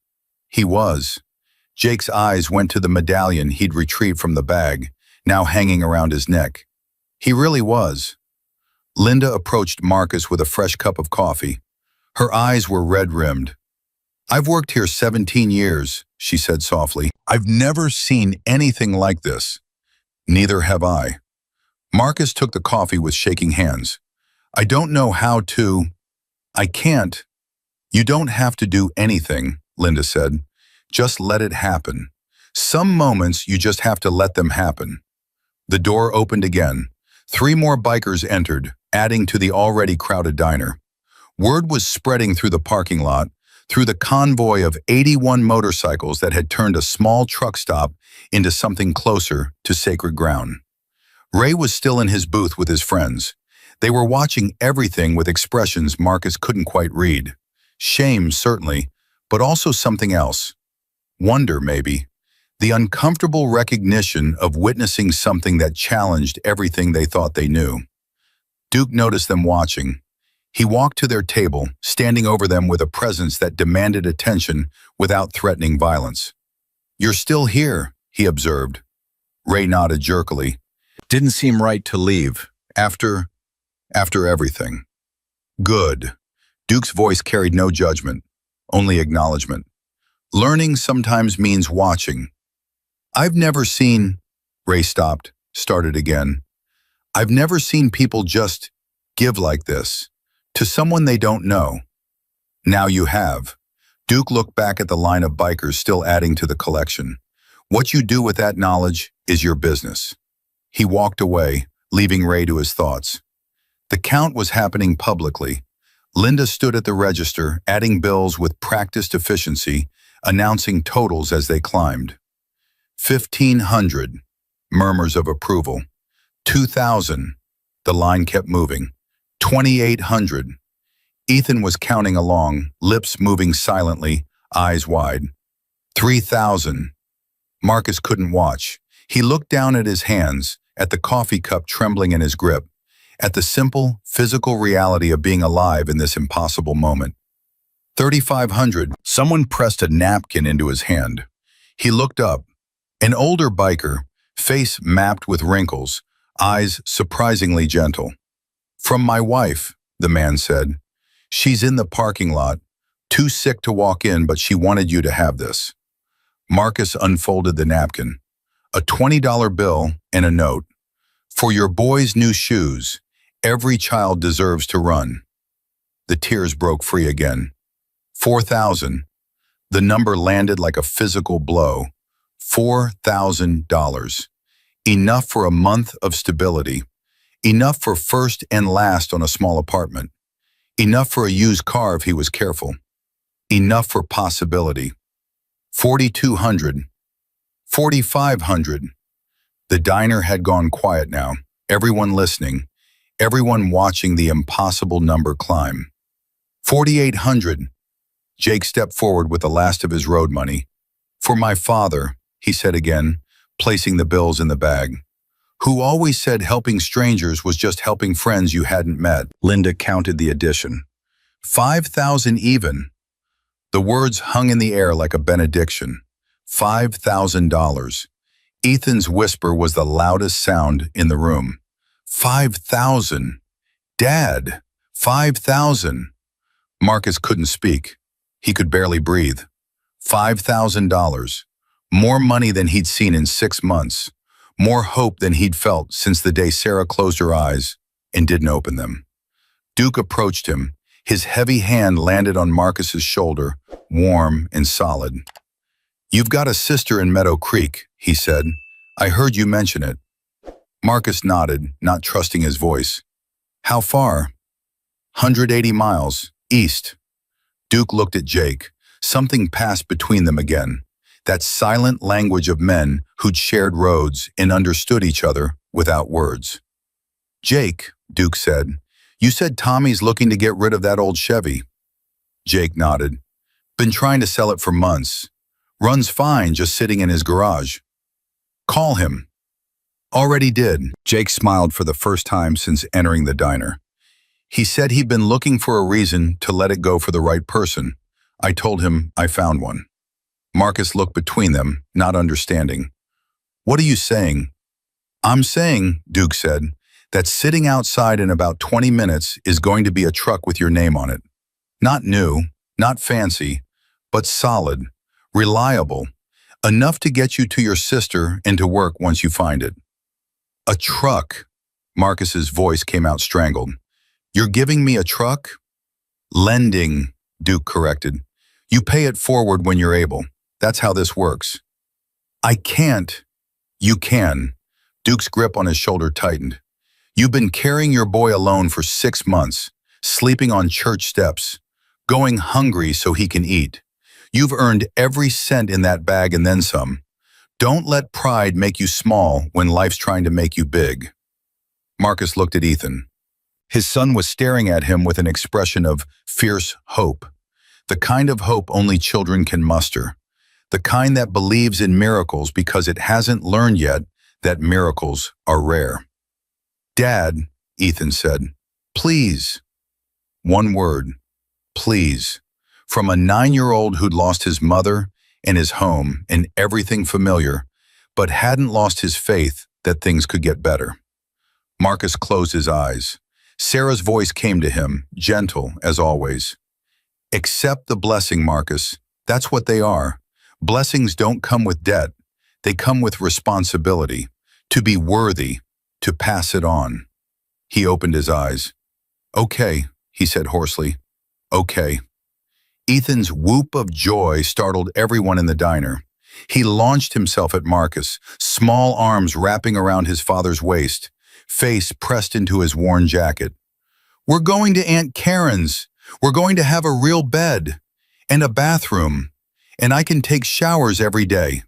He was. Jake's eyes went to the medallion he'd retrieved from the bag, now hanging around his neck. He really was. Linda approached Marcus with a fresh cup of coffee. Her eyes were red-rimmed. I've worked here 17 years, she said softly. I've never seen anything like this. Neither have I. Marcus took the coffee with shaking hands. I don't know how to. I can't. You don't have to do anything, Linda said. Just let it happen. Some moments you just have to let them happen. The door opened again. 3 more bikers entered, adding to the already crowded diner. Word was spreading through the parking lot, through the convoy of 81 motorcycles that had turned a small truck stop into something closer to sacred ground. Ray was still in his booth with his friends. They were watching everything with expressions Marcus couldn't quite read. Shame, certainly, but also something else. Wonder, maybe. The uncomfortable recognition of witnessing something that challenged everything they thought they knew. Duke noticed them watching. He walked to their table, standing over them with a presence that demanded attention without threatening violence. You're still here, he observed. Ray nodded jerkily. Didn't seem right to leave. After everything. Good. Duke's voice carried no judgment, only acknowledgement. Learning sometimes means watching. I've never seen. Ray stopped, started again. I've never seen people just give like this, to someone they don't know. Now you have. Duke looked back at the line of bikers still adding to the collection. What you do with that knowledge is your business. He walked away, leaving Ray to his thoughts. The count was happening publicly. Linda stood at the register, adding bills with practiced efficiency, announcing totals as they climbed. 1,500. Murmurs of approval. 2,000. The line kept moving. 2,800. Ethan was counting along, lips moving silently, eyes wide. 3,000. Marcus couldn't watch. He looked down at his hands, at the coffee cup trembling in his grip, at the simple, physical reality of being alive in this impossible moment. 3,500. Someone pressed a napkin into his hand. He looked up. An older biker, face mapped with wrinkles, eyes surprisingly gentle. From my wife, the man said. She's in the parking lot, too sick to walk in, but she wanted you to have this. Marcus unfolded the napkin. A $20 bill and a note. For your boy's new shoes, every child deserves to run. The tears broke free again. 4,000. The number landed like a physical blow. $4,000. Enough for a month of stability. Enough for first and last on a small apartment. Enough for a used car if he was careful. Enough for possibility. 4,200. 4,500. The diner had gone quiet now, everyone listening, everyone watching the impossible number climb. 4,800. Jake stepped forward with the last of his road money. For my father, he said again, placing the bills in the bag, who always said helping strangers was just helping friends you hadn't met. Linda counted the addition. 5,000 even. The words hung in the air like a benediction. $5,000. Ethan's whisper was the loudest sound in the room. 5,000. Dad, 5,000. Marcus couldn't speak. He could barely breathe. $5,000. More money than he'd seen in 6 months. More hope than he'd felt since the day Sarah closed her eyes and didn't open them. Duke approached him. His heavy hand landed on Marcus's shoulder, warm and solid. You've got a sister in Meadow Creek, he said, I heard you mention it. Marcus nodded, not trusting his voice. How far? 180 miles, east. Duke looked at Jake. Something passed between them again. That silent language of men who'd shared roads and understood each other without words. Jake, Duke said, you said Tommy's looking to get rid of that old Chevy. Jake nodded. Been trying to sell it for months. Runs fine just sitting in his garage. Call him. Already did. Jake smiled for the first time since entering the diner. He said he'd been looking for a reason to let it go for the right person. I told him I found one. Marcus looked between them, not understanding. What are you saying? I'm saying, Duke said, that sitting outside in about 20 minutes is going to be a truck with your name on it. Not new, not fancy, but solid, reliable, enough to get you to your sister and to work once you find it. A truck. Marcus's voice came out strangled. You're giving me a truck? Lending, Duke corrected. You pay it forward when you're able. That's how this works. I can't. You can. Duke's grip on his shoulder tightened. You've been carrying your boy alone for 6 months, sleeping on church steps, going hungry so he can eat. You've earned every cent in that bag and then some. Don't let pride make you small when life's trying to make you big. Marcus looked at Ethan. His son was staring at him with an expression of fierce hope, the kind of hope only children can muster, the kind that believes in miracles because it hasn't learned yet that miracles are rare. Dad, Ethan said, please. One word, please. From a 9-year-old who'd lost his mother and his home and everything familiar, but hadn't lost his faith that things could get better. Marcus closed his eyes. Sarah's voice came to him, gentle as always. Accept the blessing, Marcus. That's what they are. Blessings don't come with debt. They come with responsibility, to be worthy, to pass it on. He opened his eyes. Okay, he said hoarsely. Okay. Ethan's whoop of joy startled everyone in the diner. He launched himself at Marcus, small arms wrapping around his father's waist, face pressed into his worn jacket. We're going to Aunt Karen's. We're going to have a real bed and a bathroom, and I can take showers every day.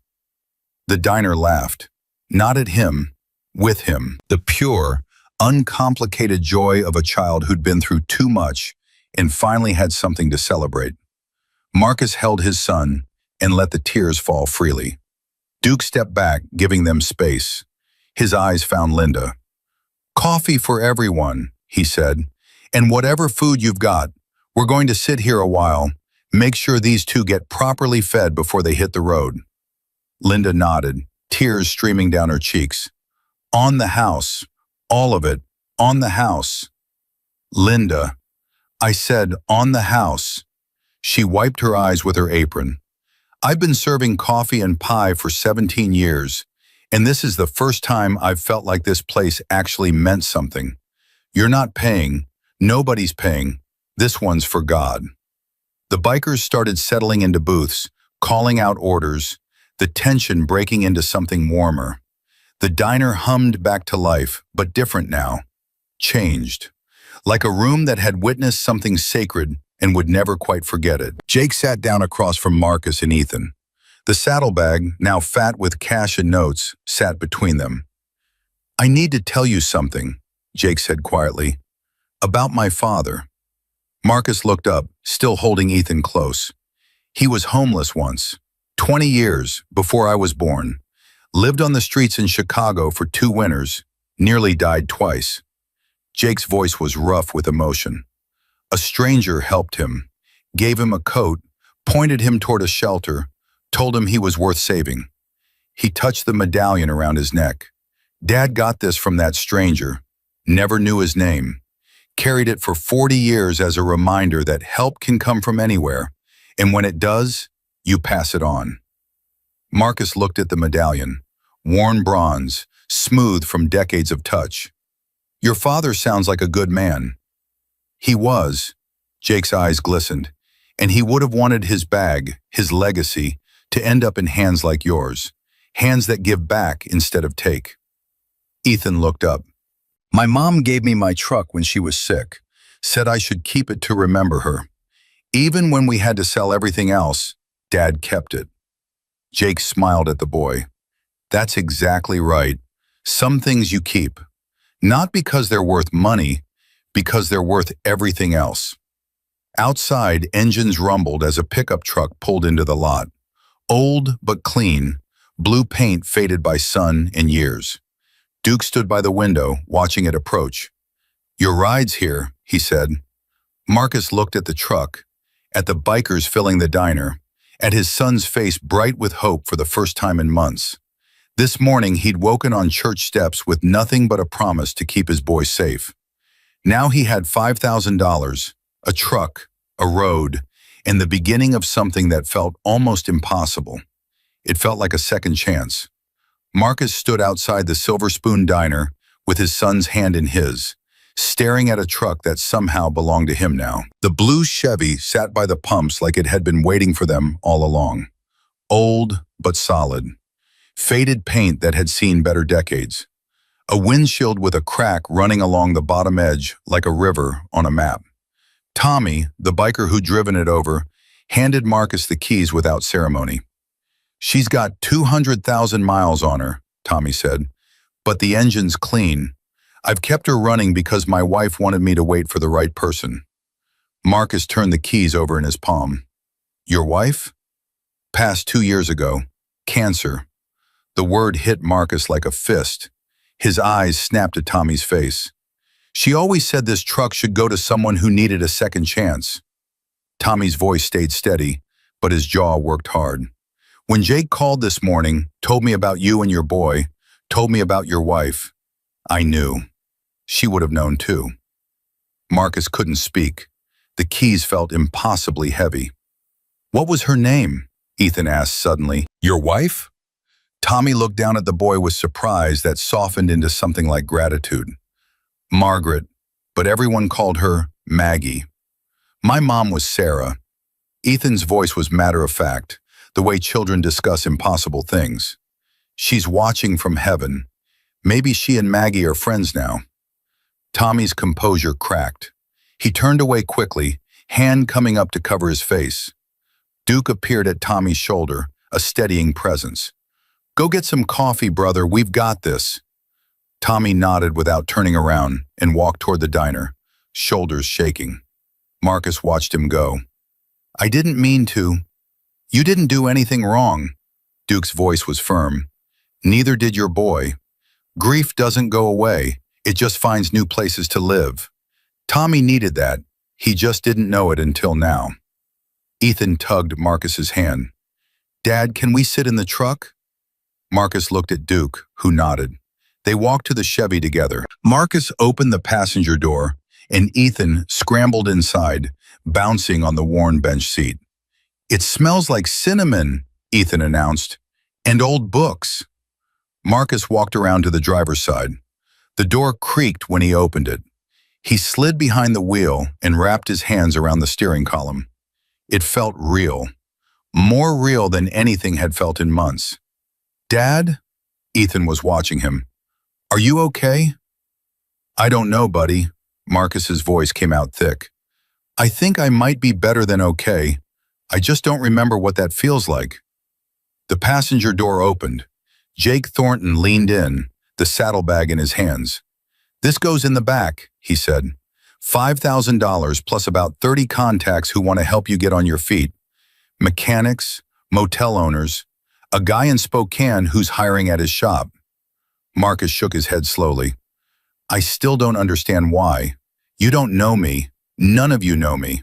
The diner laughed, not at him, with him. The pure, uncomplicated joy of a child who'd been through too much and finally had something to celebrate. Marcus held his son and let the tears fall freely. Duke stepped back, giving them space. His eyes found Linda. Coffee for everyone, he said, and whatever food you've got, we're going to sit here a while, make sure these two get properly fed before they hit the road. Linda nodded, tears streaming down her cheeks. On the house, all of it, on the house. Linda, I said on the house. She wiped her eyes with her apron. I've been serving coffee and pie for 17 years, and this is the first time I've felt like this place actually meant something. You're not paying. Nobody's paying. This one's for God. The bikers started settling into booths, calling out orders, the tension breaking into something warmer. The diner hummed back to life, but different now. Changed. Like a room that had witnessed something sacred and would never quite forget it. Jake sat down across from Marcus and Ethan. The saddlebag, now fat with cash and notes, sat between them. I need to tell you something, Jake said quietly, about my father. Marcus looked up, still holding Ethan close. He was homeless once, 20 years before I was born. Lived on the streets in Chicago for 2 winters, nearly died twice. Jake's voice was rough with emotion. A stranger helped him, gave him a coat, pointed him toward a shelter, told him he was worth saving. He touched the medallion around his neck. Dad got this from that stranger, never knew his name, carried it for 40 years as a reminder that help can come from anywhere, and when it does, you pass it on. Marcus looked at the medallion, worn bronze, smooth from decades of touch. Your father sounds like a good man. He was. Jake's eyes glistened, and he would have wanted his bag, his legacy, to end up in hands like yours. hands that give back instead of take. Ethan looked up. My mom gave me my truck when she was sick, said I should keep it to remember her. Even when we had to sell everything else, Dad kept it. Jake smiled at the boy. That's exactly right. Some things you keep, not because they're worth money, because they're worth everything else. Outside, engines rumbled as a pickup truck pulled into the lot. Old but clean, blue paint faded by sun and years. Duke stood by the window, watching it approach. Your ride's here, he said. Marcus looked at the truck, at the bikers filling the diner, at his son's face bright with hope for the first time in months. This morning, he'd woken on church steps with nothing but a promise to keep his boy safe. Now he had $5,000, a truck, a road, and the beginning of something that felt almost impossible. It felt like a second chance. Marcus stood outside the Silver Spoon Diner with his son's hand in his, staring at a truck that somehow belonged to him now. The blue Chevy sat by the pumps like it had been waiting for them all along. Old but solid. Faded paint that had seen better decades. A windshield with a crack running along the bottom edge like a river on a map. Tommy, the biker who'd driven it over, handed Marcus the keys without ceremony. She's got 200,000 miles on her, Tommy said, but the engine's clean. I've kept her running because my wife wanted me to wait for the right person. Marcus turned the keys over in his palm. Your wife? Passed 2 years ago. Cancer. The word hit Marcus like a fist. His eyes snapped at Tommy's face. She always said this truck should go to someone who needed a second chance. Tommy's voice stayed steady, but his jaw worked hard. When Jake called this morning, told me about you and your boy, told me about your wife, I knew. She would have known too. Marcus couldn't speak. The keys felt impossibly heavy. What was her name? Ethan asked suddenly. Your wife? Tommy looked down at the boy with surprise that softened into something like gratitude. Margaret, but everyone called her Maggie. My mom was Sarah. Ethan's voice was matter-of-fact, the way children discuss impossible things. She's watching from heaven. Maybe she and Maggie are friends now. Tommy's composure cracked. He turned away quickly, hand coming up to cover his face. Duke appeared at Tommy's shoulder, a steadying presence. Go get some coffee, brother, we've got this. Tommy nodded without turning around and walked toward the diner, shoulders shaking. Marcus watched him go. I didn't mean to. You didn't do anything wrong. Duke's voice was firm. Neither did your boy. Grief doesn't go away. It just finds new places to live. Tommy needed that. He just didn't know it until now. Ethan tugged Marcus's hand. Dad, can we sit in the truck? Marcus looked at Duke, who nodded. They walked to the Chevy together. Marcus opened the passenger door, and Ethan scrambled inside, bouncing on the worn bench seat. It smells like cinnamon, Ethan announced, and old books. Marcus walked around to the driver's side. The door creaked when he opened it. He slid behind the wheel and wrapped his hands around the steering column. It felt real, more real than anything had felt in months. Dad? Ethan was watching him. Are you okay? I don't know, buddy. Marcus's voice came out thick. I think I might be better than okay. I just don't remember what that feels like. The passenger door opened. Jake Thornton leaned in, the saddlebag in his hands. This goes in the back, he said. $5,000 plus about 30 contacts who want to help you get on your feet. Mechanics, motel owners, a guy in Spokane who's hiring at his shop. Marcus shook his head slowly. I still don't understand why. You don't know me. None of you know me.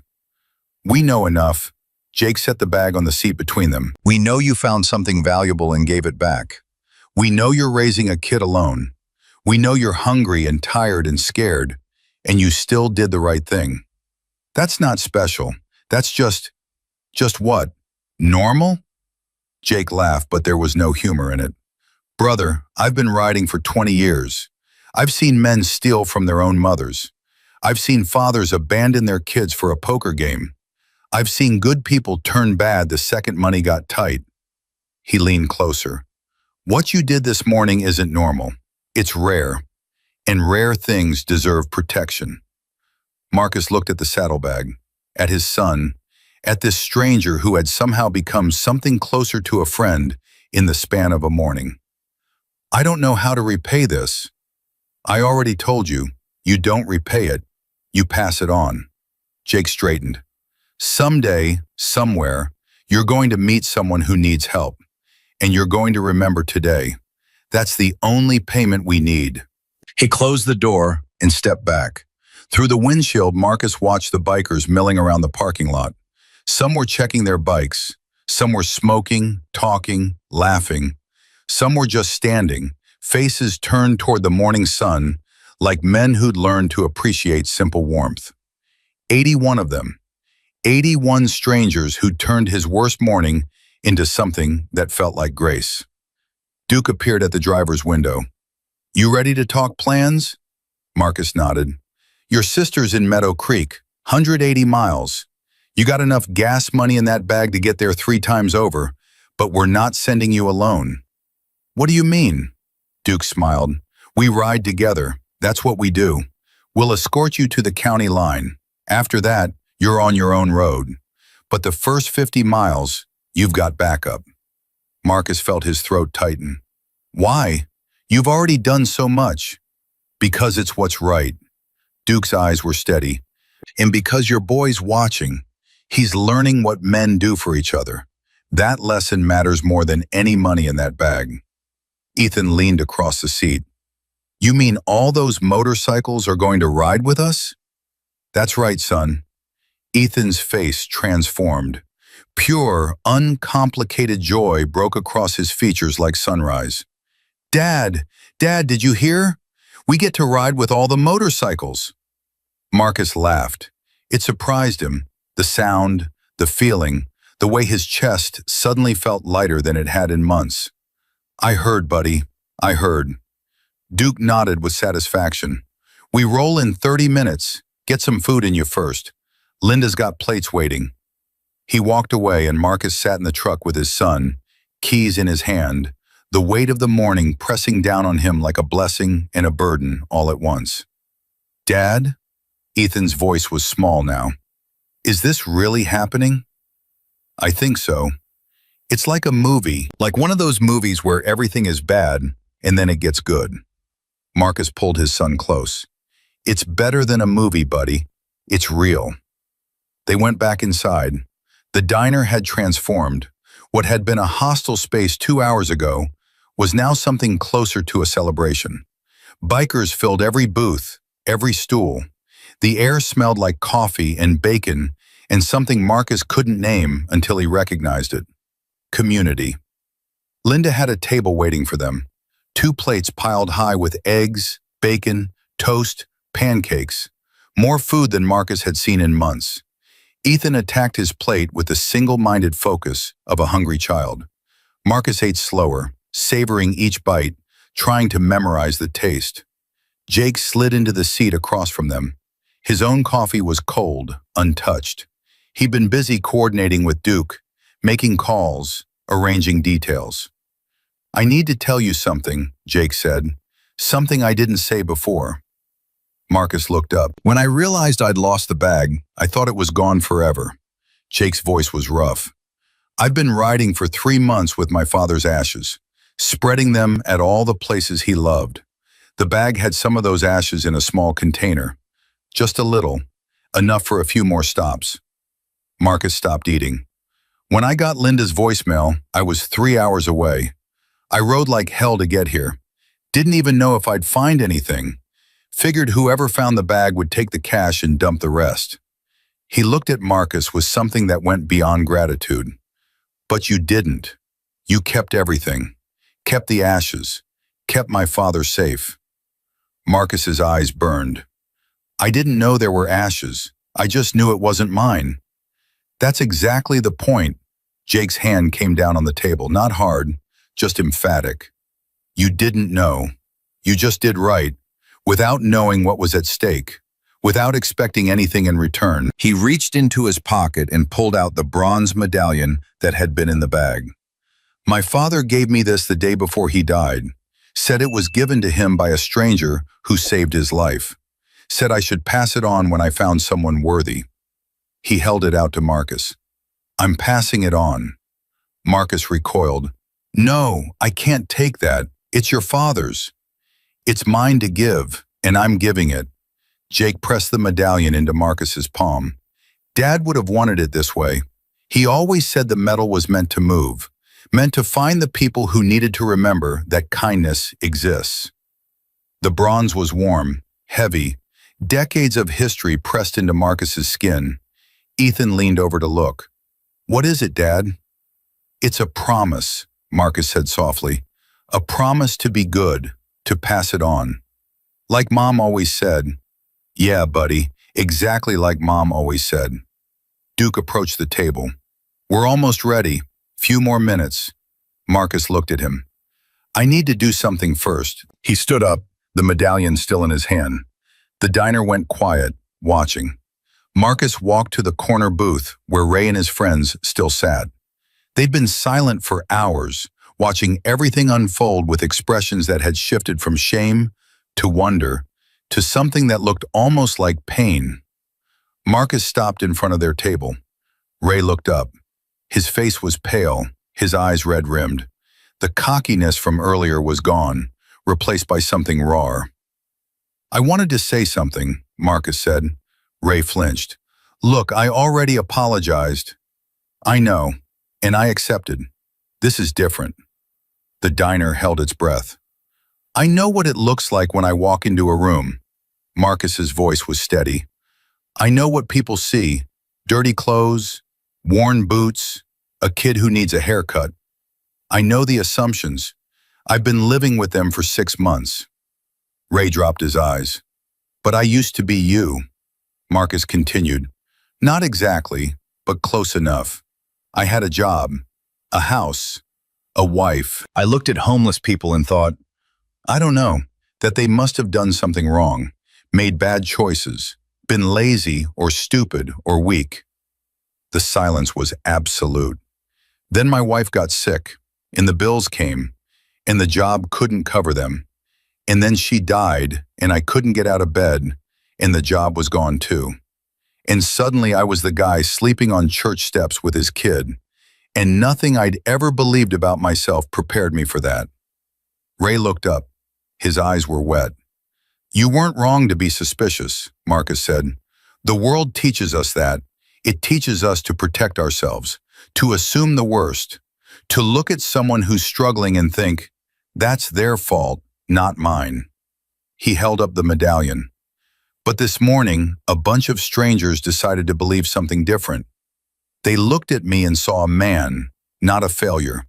We know enough. Jake set the bag on the seat between them. We know you found something valuable and gave it back. We know you're raising a kid alone. We know you're hungry and tired and scared, and you still did the right thing. That's not special. That's just what? Normal? Jake laughed, but there was no humor in it. Brother, I've been riding for 20 years. I've seen men steal from their own mothers. I've seen fathers abandon their kids for a poker game. I've seen good people turn bad the second money got tight. He leaned closer. What you did this morning isn't normal. It's rare, and rare things deserve protection. Marcus looked at the saddlebag, at his son, at this stranger who had somehow become something closer to a friend in the span of a morning. I don't know how to repay this. I already told you, you don't repay it, you pass it on. Jake straightened. Someday, somewhere, you're going to meet someone who needs help, and you're going to remember today. That's the only payment we need. He closed the door and stepped back. Through the windshield, Marcus watched the bikers milling around the parking lot. Some were checking their bikes. Some were smoking, talking, laughing. Some were just standing, faces turned toward the morning sun, like men who'd learned to appreciate simple warmth. 81 of them. 81 strangers who'd turned his worst morning into something that felt like grace. Duke appeared at the driver's window. You ready to talk plans? Marcus nodded. Your sister's in Meadow Creek, 180 miles. You got enough gas money in that bag to get there 3 times over, but we're not sending you alone. What do you mean? Duke smiled. We ride together. That's what we do. We'll escort you to the county line. After that, you're on your own road. But the first 50 miles, you've got backup. Marcus felt his throat tighten. Why? You've already done so much. Because it's what's right. Duke's eyes were steady. And because your boy's watching, he's learning what men do for each other. That lesson matters more than any money in that bag. Ethan leaned across the seat. You mean all those motorcycles are going to ride with us? That's right, son. Ethan's face transformed. Pure, uncomplicated joy broke across his features like sunrise. Dad, did you hear? We get to ride with all the motorcycles. Marcus laughed. It surprised him, the sound, the feeling, the way his chest suddenly felt lighter than it had in months. I heard, buddy. I heard. Duke nodded with satisfaction. We roll in 30 minutes. Get some food in you first. Linda's got plates waiting. He walked away and Marcus sat in the truck with his son, keys in his hand, the weight of the morning pressing down on him like a blessing and a burden all at once. Dad? Ethan's voice was small now. Is this really happening? I think so. It's like a movie, like one of those movies where everything is bad and then it gets good. Marcus pulled his son close. It's better than a movie, buddy. It's real. They went back inside. The diner had transformed. What had been a hostile space 2 hours ago was now something closer to a celebration. Bikers filled every booth, every stool. The air smelled like coffee and bacon and something Marcus couldn't name until he recognized it. Community. Linda had a table waiting for them. 2 plates piled high with eggs, bacon, toast, pancakes. More food than Marcus had seen in months. Ethan attacked his plate with the single-minded focus of a hungry child. Marcus ate slower, savoring each bite, trying to memorize the taste. Jake slid into the seat across from them. His own coffee was cold, untouched. He'd been busy coordinating with Duke, making calls, arranging details. I need to tell you something, Jake said. Something I didn't say before. Marcus looked up. When I realized I'd lost the bag, I thought it was gone forever. Jake's voice was rough. I've been riding for 3 months with my father's ashes, spreading them at all the places he loved. The bag had some of those ashes in a small container. Just a little, enough for a few more stops. Marcus stopped eating. When I got Linda's voicemail, I was 3 hours away. I rode like hell to get here. Didn't even know if I'd find anything. Figured whoever found the bag would take the cash and dump the rest. He looked at Marcus with something that went beyond gratitude. But you didn't. You kept everything. Kept the ashes. Kept my father safe. Marcus's eyes burned. I didn't know there were ashes. I just knew it wasn't mine. That's exactly the point. Jake's hand came down on the table, not hard, just emphatic. You didn't know. You just did right, without knowing what was at stake, without expecting anything in return. He reached into his pocket and pulled out the bronze medallion that had been in the bag. My father gave me this the day before he died. Said it was given to him by a stranger who saved his life. Said I should pass it on when I found someone worthy. He held it out to Marcus. I'm passing it on. Marcus recoiled. No, I can't take that. It's your father's. It's mine to give, and I'm giving it. Jake pressed the medallion into Marcus's palm. Dad would have wanted it this way. He always said the medal was meant to move, meant to find the people who needed to remember that kindness exists. The bronze was warm, heavy, decades of history pressed into Marcus's skin. Ethan leaned over to look. What is it, Dad? It's a promise, Marcus said softly. A promise to be good, to pass it on. Like Mom always said. Yeah, buddy, exactly like Mom always said. Duke approached the table. We're almost ready. Few more minutes. Marcus looked at him. I need to do something first. He stood up, the medallion still in his hand. The diner went quiet, watching. Marcus walked to the corner booth where Ray and his friends still sat. They'd been silent for hours, watching everything unfold with expressions that had shifted from shame to wonder to something that looked almost like pain. Marcus stopped in front of their table. Ray looked up. His face was pale, his eyes red-rimmed. The cockiness from earlier was gone, replaced by something raw. I wanted to say something, Marcus said. Ray flinched. Look, I already apologized. I know, and I accepted. This is different. The diner held its breath. I know what it looks like when I walk into a room. Marcus's voice was steady. I know what people see. Dirty clothes, worn boots, a kid who needs a haircut. I know the assumptions. I've been living with them for 6 months. Ray dropped his eyes. But I used to be you. Marcus continued. Not exactly, but close enough. I had a job, a house, a wife. I looked at homeless people and thought, I don't know, that they must have done something wrong, made bad choices, been lazy or stupid or weak. The silence was absolute. Then my wife got sick, and the bills came, and the job couldn't cover them. And then she died, and I couldn't get out of bed, and the job was gone too. And suddenly I was the guy sleeping on church steps with his kid, and nothing I'd ever believed about myself prepared me for that. Ray looked up. His eyes were wet. You weren't wrong to be suspicious, Marcus said. The world teaches us that. It teaches us to protect ourselves, to assume the worst, to look at someone who's struggling and think, that's their fault, not mine. He held up the medallion. But this morning, a bunch of strangers decided to believe something different. They looked at me and saw a man, not a failure.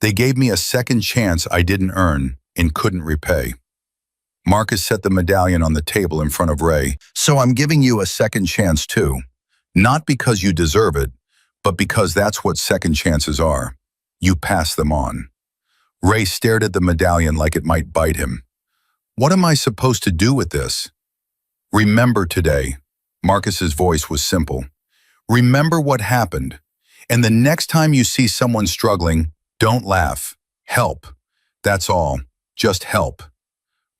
They gave me a second chance I didn't earn and couldn't repay. Marcus set the medallion on the table in front of Ray. So I'm giving you a second chance too. Not because you deserve it, but because that's what second chances are. You pass them on. Ray stared at the medallion like it might bite him. What am I supposed to do with this? Remember today. Marcus's voice was simple. Remember what happened. And the next time you see someone struggling, don't laugh. Help. That's all. Just help.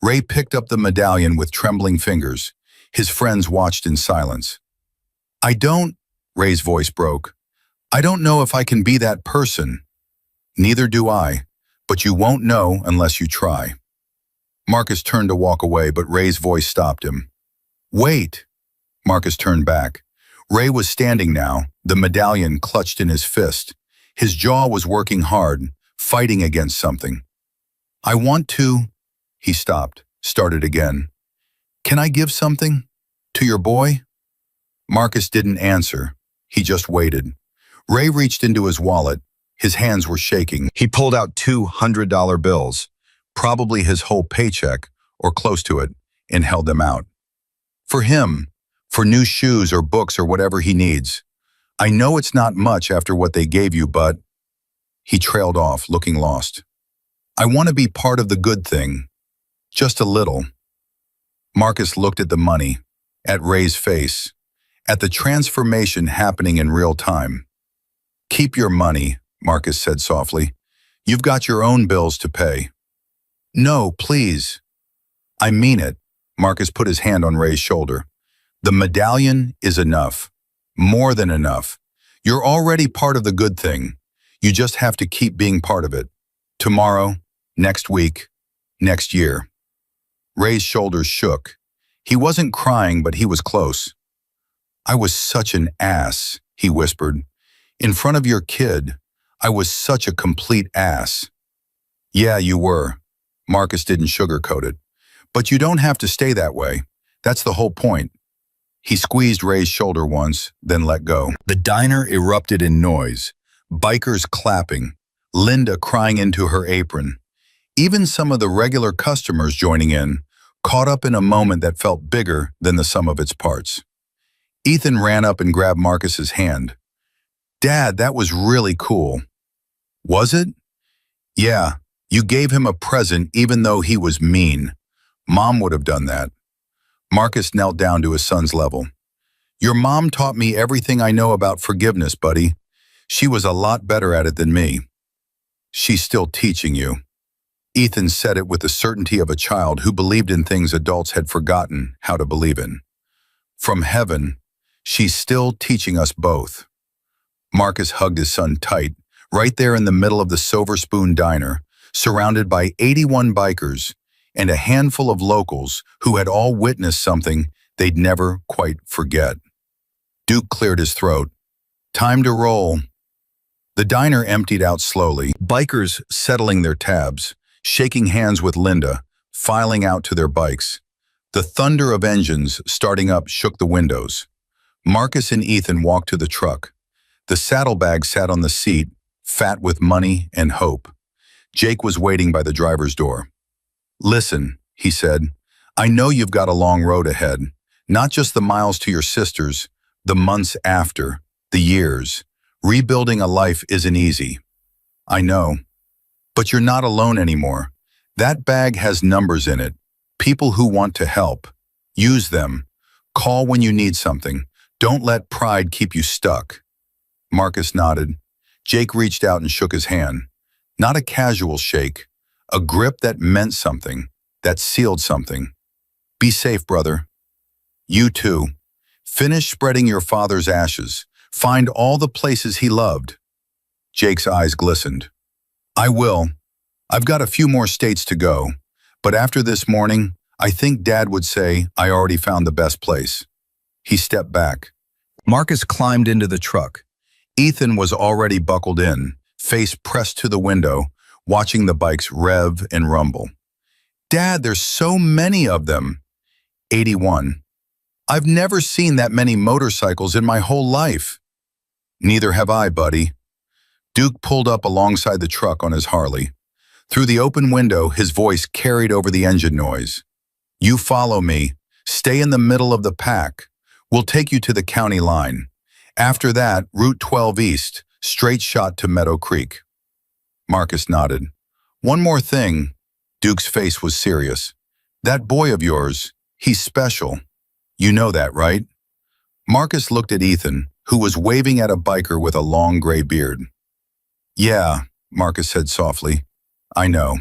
Ray picked up the medallion with trembling fingers. His friends watched in silence. Ray's voice broke. I don't know if I can be that person. Neither do I, but you won't know unless you try. Marcus turned to walk away, but Ray's voice stopped him. Wait. Marcus turned back. Ray was standing now, the medallion clutched in his fist. His jaw was working hard, fighting against something. I want to... He stopped, started again. Can I give something? To your boy? Marcus didn't answer. He just waited. Ray reached into his wallet. His hands were shaking. He pulled out $200 bills, probably his whole paycheck, or close to it, and held them out. For him, for new shoes or books or whatever he needs. I know it's not much after what they gave you, but... He trailed off, looking lost. I want to be part of the good thing. Just a little. Marcus looked at the money, at Ray's face, at the transformation happening in real time. Keep your money, Marcus said softly. You've got your own bills to pay. No, please. I mean it. Marcus put his hand on Ray's shoulder. The medallion is enough. More than enough. You're already part of the good thing. You just have to keep being part of it. Tomorrow, next week, next year. Ray's shoulders shook. He wasn't crying, but he was close. I was such an ass, he whispered. In front of your kid, I was such a complete ass. Yeah, you were. Marcus didn't sugarcoat it. But you don't have to stay that way. That's the whole point. He squeezed Ray's shoulder once, then let go. The diner erupted in noise. Bikers clapping. Linda crying into her apron. Even some of the regular customers joining in, caught up in a moment that felt bigger than the sum of its parts. Ethan ran up and grabbed Marcus's hand. Dad, that was really cool. Was it? Yeah, you gave him a present even though he was mean. Mom would have done that. Marcus knelt down to his son's level. Your mom taught me everything I know about forgiveness, buddy. She was a lot better at it than me. She's still teaching you. Ethan said it with the certainty of a child who believed in things adults had forgotten how to believe in. From heaven, she's still teaching us both. Marcus hugged his son tight, right there in the middle of the Silver Spoon Diner, surrounded by 81 bikers and a handful of locals who had all witnessed something they'd never quite forget. Duke cleared his throat. Time to roll. The diner emptied out slowly, bikers settling their tabs, shaking hands with Linda, filing out to their bikes. The thunder of engines starting up shook the windows. Marcus and Ethan walked to the truck. The saddlebag sat on the seat, fat with money and hope. Jake was waiting by the driver's door. Listen, he said, I know you've got a long road ahead, not just the miles to your sisters, the months after, the years. Rebuilding a life isn't easy. I know. But you're not alone anymore. That bag has numbers in it. People who want to help. Use them. Call when you need something. Don't let pride keep you stuck. Marcus nodded. Jake reached out and shook his hand. Not a casual shake. A grip that meant something. That sealed something. Be safe, brother. You too. Finish spreading your father's ashes. Find all the places he loved. Jake's eyes glistened. I will. I've got a few more states to go, but after this morning, I think Dad would say I already found the best place. He stepped back. Marcus climbed into the truck. Ethan was already buckled in, face pressed to the window, watching the bikes rev and rumble. Dad, there's so many of them. 81. I've never seen that many motorcycles in my whole life. Neither have I, buddy. Duke pulled up alongside the truck on his Harley. Through the open window, his voice carried over the engine noise. You follow me. Stay in the middle of the pack. We'll take you to the county line. After that, Route 12 East, straight shot to Meadow Creek. Marcus nodded. One more thing. Duke's face was serious. That boy of yours, he's special. You know that, right? Marcus looked at Ethan, who was waving at a biker with a long gray beard. Yeah, Marcus said softly. I know.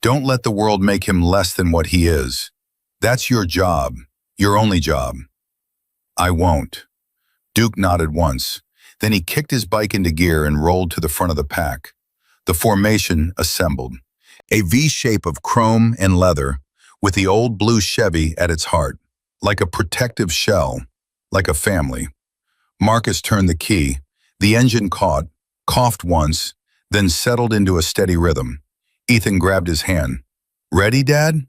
Don't let the world make him less than what he is. That's your job, your only job. I won't. Duke nodded once. Then he kicked his bike into gear and rolled to the front of the pack. The formation assembled. A V shape of chrome and leather, with the old blue Chevy at its heart, like a protective shell, like a family. Marcus turned the key. The engine caught, coughed once, then settled into a steady rhythm. Ethan grabbed his hand. Ready, Dad?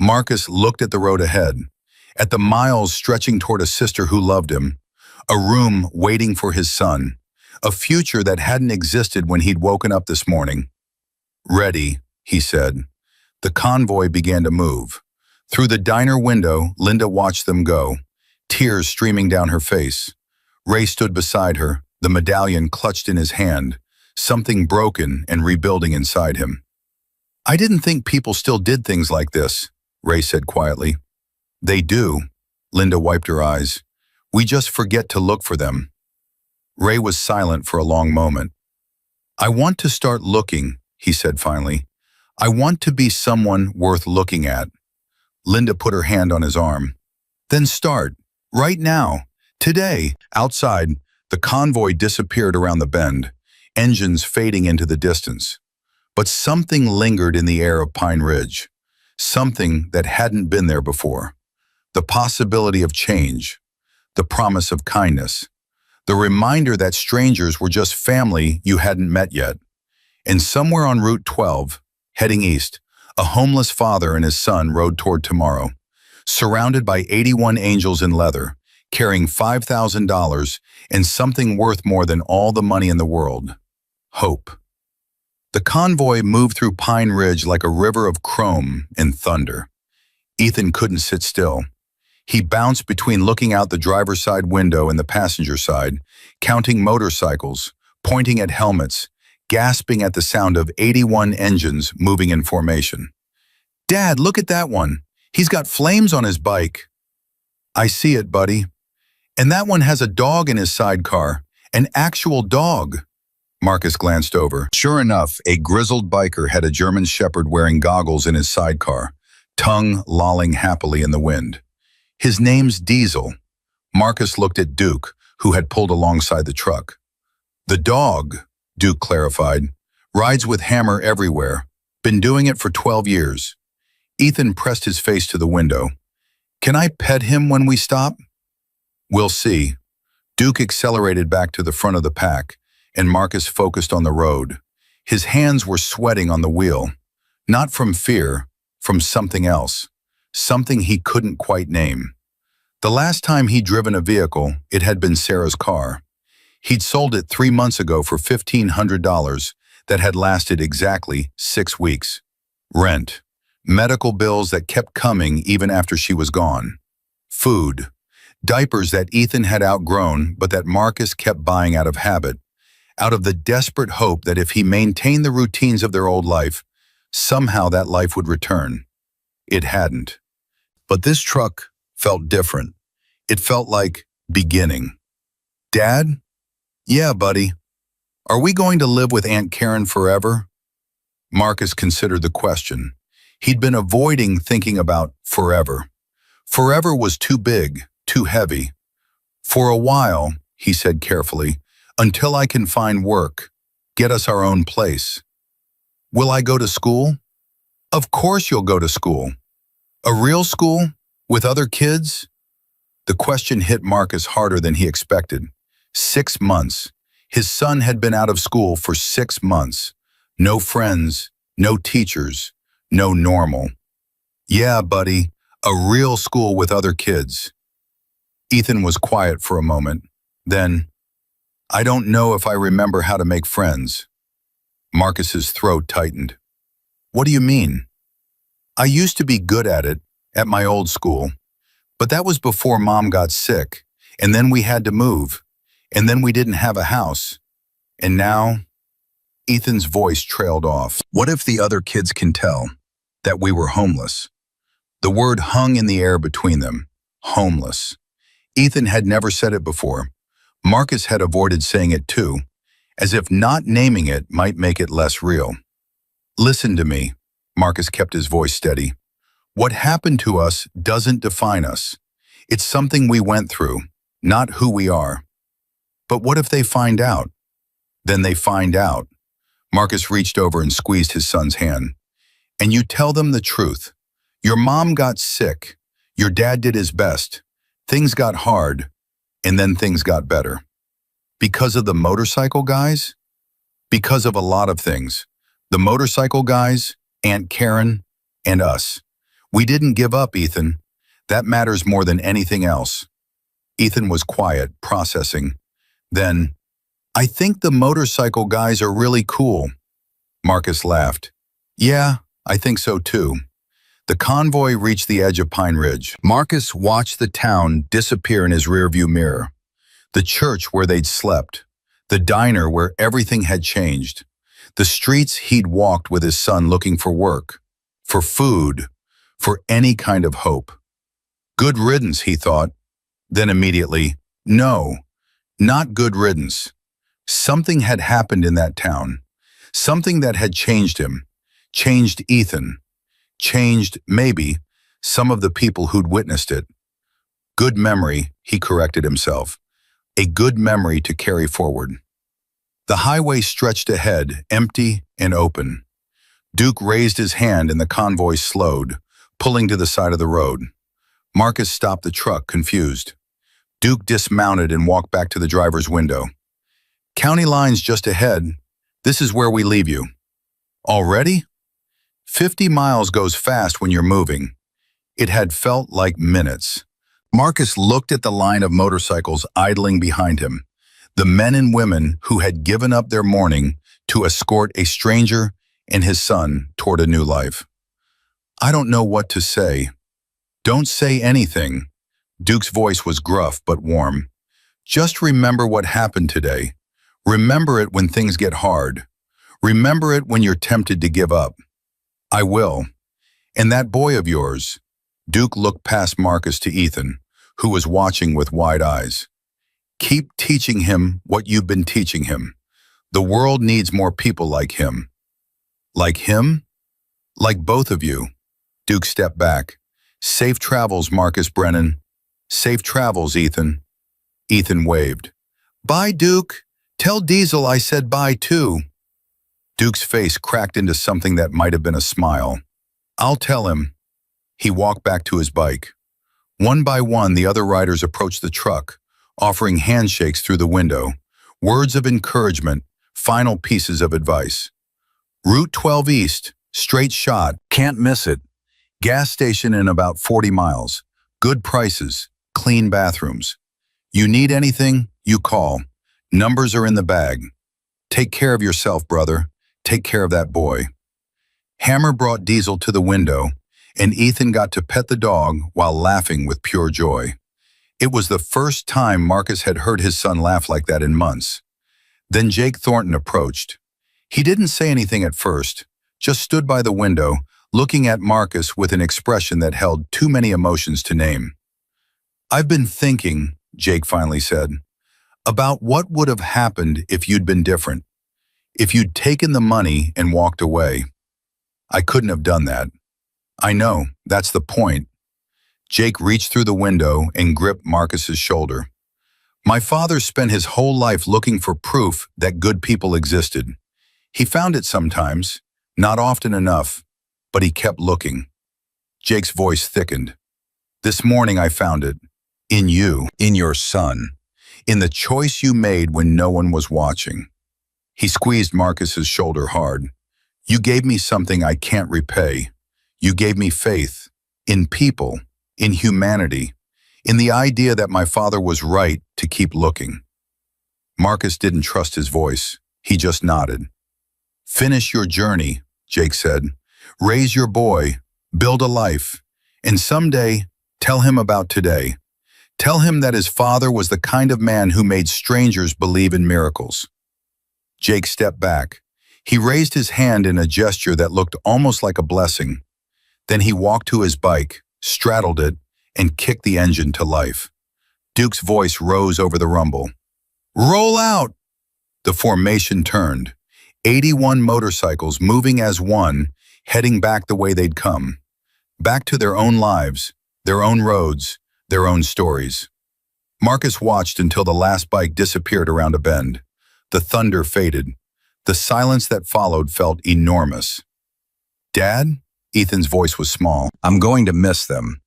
Marcus looked at the road ahead, at the miles stretching toward a sister who loved him, a room waiting for his son, a future that hadn't existed when he'd woken up this morning. Ready, he said. The convoy began to move. Through the diner window, Linda watched them go, tears streaming down her face. Ray stood beside her, the medallion clutched in his hand, something broken and rebuilding inside him. I didn't think people still did things like this, Ray said quietly. They do. Linda wiped her eyes. We just forget to look for them. Ray was silent for a long moment. "I want to start looking," he said finally. "I want to be someone worth looking at." Linda put her hand on his arm. "Then start. Right now. Today." Outside, the convoy disappeared around the bend, engines fading into the distance. But something lingered in the air of Pine Ridge. Something that hadn't been there before. The possibility of change. The promise of kindness. The reminder that strangers were just family you hadn't met yet. And somewhere on Route 12, heading east, a homeless father and his son rode toward tomorrow, surrounded by 81 angels in leather, carrying $5,000 and something worth more than all the money in the world: hope. The convoy moved through Pine Ridge like a river of chrome and thunder. Ethan couldn't sit still. He bounced between looking out the driver's side window and the passenger side, counting motorcycles, pointing at helmets, gasping at the sound of 81 engines moving in formation. "Dad, look at that one. He's got flames on his bike." "I see it, buddy. And that one has a dog in his sidecar. An actual dog." Marcus glanced over. Sure enough, a grizzled biker had a German shepherd wearing goggles in his sidecar, tongue lolling happily in the wind. "His name's Diesel." Marcus looked at Duke, who had pulled alongside the truck. "The dog," Duke clarified, "rides with Hammer everywhere. Been doing it for 12 years. Ethan pressed his face to the window. "Can I pet him when we stop?" "We'll see." Duke accelerated back to the front of the pack, and Marcus focused on the road. His hands were sweating on the wheel, not from fear, from something else, something he couldn't quite name. The last time he'd driven a vehicle, it had been Sarah's car. He'd sold it 3 months ago for $1,500 that had lasted exactly 6 weeks. Rent, medical bills that kept coming even after she was gone. Food, diapers that Ethan had outgrown but that Marcus kept buying out of habit, out of the desperate hope that if he maintained the routines of their old life, somehow that life would return. It hadn't. But this truck felt different. It felt like beginning. "Dad?" "Yeah, buddy. Are we going to live with Aunt Karen forever?" Marcus considered the question. He'd been avoiding thinking about forever. Forever was too big, too heavy. "For a while," he said carefully, "until I can find work, get us our own place." "Will I go to school?" "Of course you'll go to school." "A real school? With other kids?" The question hit Marcus harder than he expected. 6 months. His son had been out of school for 6 months. No friends, no teachers, no normal. "Yeah, buddy, a real school with other kids." Ethan was quiet for a moment. Then, "I don't know if I remember how to make friends." Marcus's throat tightened. "What do you mean?" "I used to be good at it, at my old school. But that was before Mom got sick, and then we had to move, and then we didn't have a house. And now..." Ethan's voice trailed off. "What if the other kids can tell that we were homeless?" The word hung in the air between them. Homeless. Ethan had never said it before. Marcus had avoided saying it too, as if not naming it might make it less real. "Listen to me." Marcus kept his voice steady. "What happened to us doesn't define us. It's something we went through, not who we are." "But what if they find out?" "Then they find out." Marcus reached over and squeezed his son's hand. "And you tell them the truth. Your mom got sick. Your dad did his best. Things got hard, and then things got better. Because of the motorcycle guys? Because of a lot of things. The motorcycle guys, Aunt Karen, and us. We didn't give up, Ethan. That matters more than anything else." Ethan was quiet, processing. Then, "I think the motorcycle guys are really cool." Marcus laughed. "Yeah, I think so too." The convoy reached the edge of Pine Ridge. Marcus watched the town disappear in his rearview mirror. The church where they'd slept. The diner where everything had changed. The streets he'd walked with his son looking for work, for food, for any kind of hope. Good riddance, he thought. Then immediately, no, not good riddance. Something had happened in that town. Something that had changed him, changed Ethan, changed, maybe, some of the people who'd witnessed it. Good memory, he corrected himself. A good memory to carry forward. The highway stretched ahead, empty and open. Duke raised his hand and the convoy slowed, pulling to the side of the road. Marcus stopped the truck, confused. Duke dismounted and walked back to the driver's window. County line's just ahead. This is where we leave you. Already? 50 miles goes fast when you're moving. It had felt like minutes. Marcus looked at the line of motorcycles idling behind him, the men and women who had given up their morning to escort a stranger and his son toward a new life. I don't know what to say. Don't say anything. Duke's voice was gruff but warm. Just remember what happened today. Remember it when things get hard. Remember it when you're tempted to give up. I will. And that boy of yours. Duke looked past Marcus to Ethan, who was watching with wide eyes. Keep teaching him what you've been teaching him. The world needs more people like him. Like him? Like both of you. Duke stepped back. Safe travels, Marcus Brennan. Safe travels, Ethan. Ethan waved. Bye, Duke. Tell Diesel I said bye, too. Duke's face cracked into something that might have been a smile. I'll tell him. He walked back to his bike. One by one, the other riders approached the truck, offering handshakes through the window, words of encouragement, final pieces of advice. Route 12 East, straight shot, can't miss it. Gas station in about 40 miles. Good prices, clean bathrooms. You need anything, you call. Numbers are in the bag. Take care of yourself, brother. Take care of that boy. Hammer brought Diesel to the window, and Ethan got to pet the dog while laughing with pure joy. It was the first time Marcus had heard his son laugh like that in months. Then Jake Thornton approached. He didn't say anything at first, just stood by the window, looking at Marcus with an expression that held too many emotions to name. I've been thinking, Jake finally said, about what would have happened if you'd been different. If you'd taken the money and walked away. I couldn't have done that. I know, that's the point. Jake reached through the window and gripped Marcus's shoulder. My father spent his whole life looking for proof that good people existed. He found it sometimes, not often enough, but he kept looking. Jake's voice thickened. This morning I found it. In you, in your son, in the choice you made when no one was watching. He squeezed Marcus's shoulder hard. You gave me something I can't repay. You gave me faith in people, in humanity, in the idea that my father was right to keep looking. Marcus didn't trust his voice. He just nodded. Finish your journey, Jake said. Raise your boy, build a life, and someday tell him about today. Tell him that his father was the kind of man who made strangers believe in miracles. Jake stepped back. He raised his hand in a gesture that looked almost like a blessing. Then he walked to his bike, straddled it, and kicked the engine to life. Duke's voice rose over the rumble. Roll out! The formation turned. 81 motorcycles moving as one, heading back the way they'd come. Back to their own lives, their own roads, their own stories. Marcus watched until the last bike disappeared around a bend. The thunder faded. The silence that followed felt enormous. Dad? Ethan's voice was small. I'm going to miss them.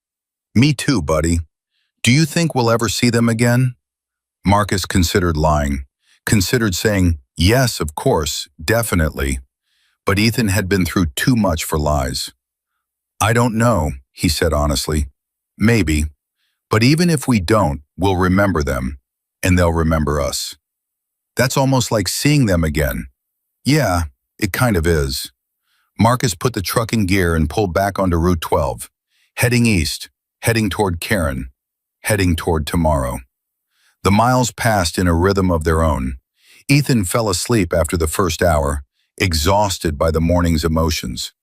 Me too, buddy. Do you think we'll ever see them again? Marcus considered lying, considered saying, yes, of course, definitely. But Ethan had been through too much for lies. I don't know, he said honestly. Maybe. But even if we don't, we'll remember them, and they'll remember us. That's almost like seeing them again. Yeah, it kind of is. Marcus put the truck in gear and pulled back onto Route 12, heading east, heading toward Karen, heading toward tomorrow. The miles passed in a rhythm of their own. Ethan fell asleep after the first hour, exhausted by the morning's emotions.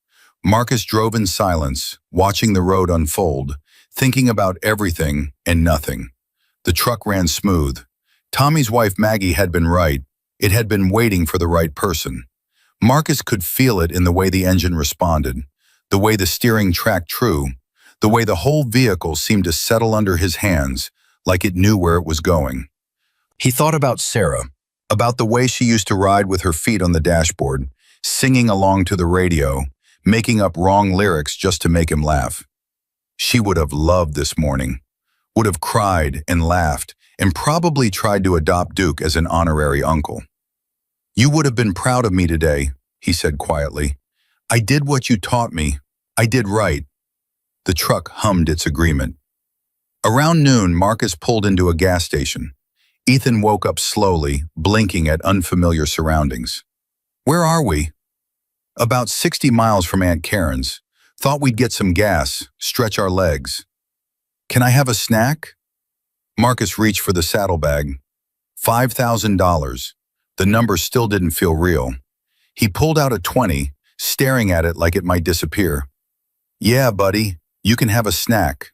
Marcus drove in silence, watching the road unfold, thinking about everything and nothing. The truck ran smooth. Tommy's wife Maggie had been right. It had been waiting for the right person. Marcus could feel it in the way the engine responded, the way the steering tracked true, the way the whole vehicle seemed to settle under his hands like it knew where it was going. He thought about Sarah, about the way she used to ride with her feet on the dashboard, singing along to the radio, making up wrong lyrics just to make him laugh. She would have loved this morning, would have cried and laughed, and probably tried to adopt Duke as an honorary uncle. "You would have been proud of me today," he said quietly. "I did what you taught me. I did right." The truck hummed its agreement. Around noon, Marcus pulled into a gas station. Ethan woke up slowly, blinking at unfamiliar surroundings. "Where are we?" "About 60 miles from Aunt Karen's. Thought we'd get some gas, stretch our legs." "Can I have a snack?" Marcus reached for the saddlebag. $5,000. The number still didn't feel real. He pulled out a 20, staring at it like it might disappear. "Yeah, buddy, you can have a snack."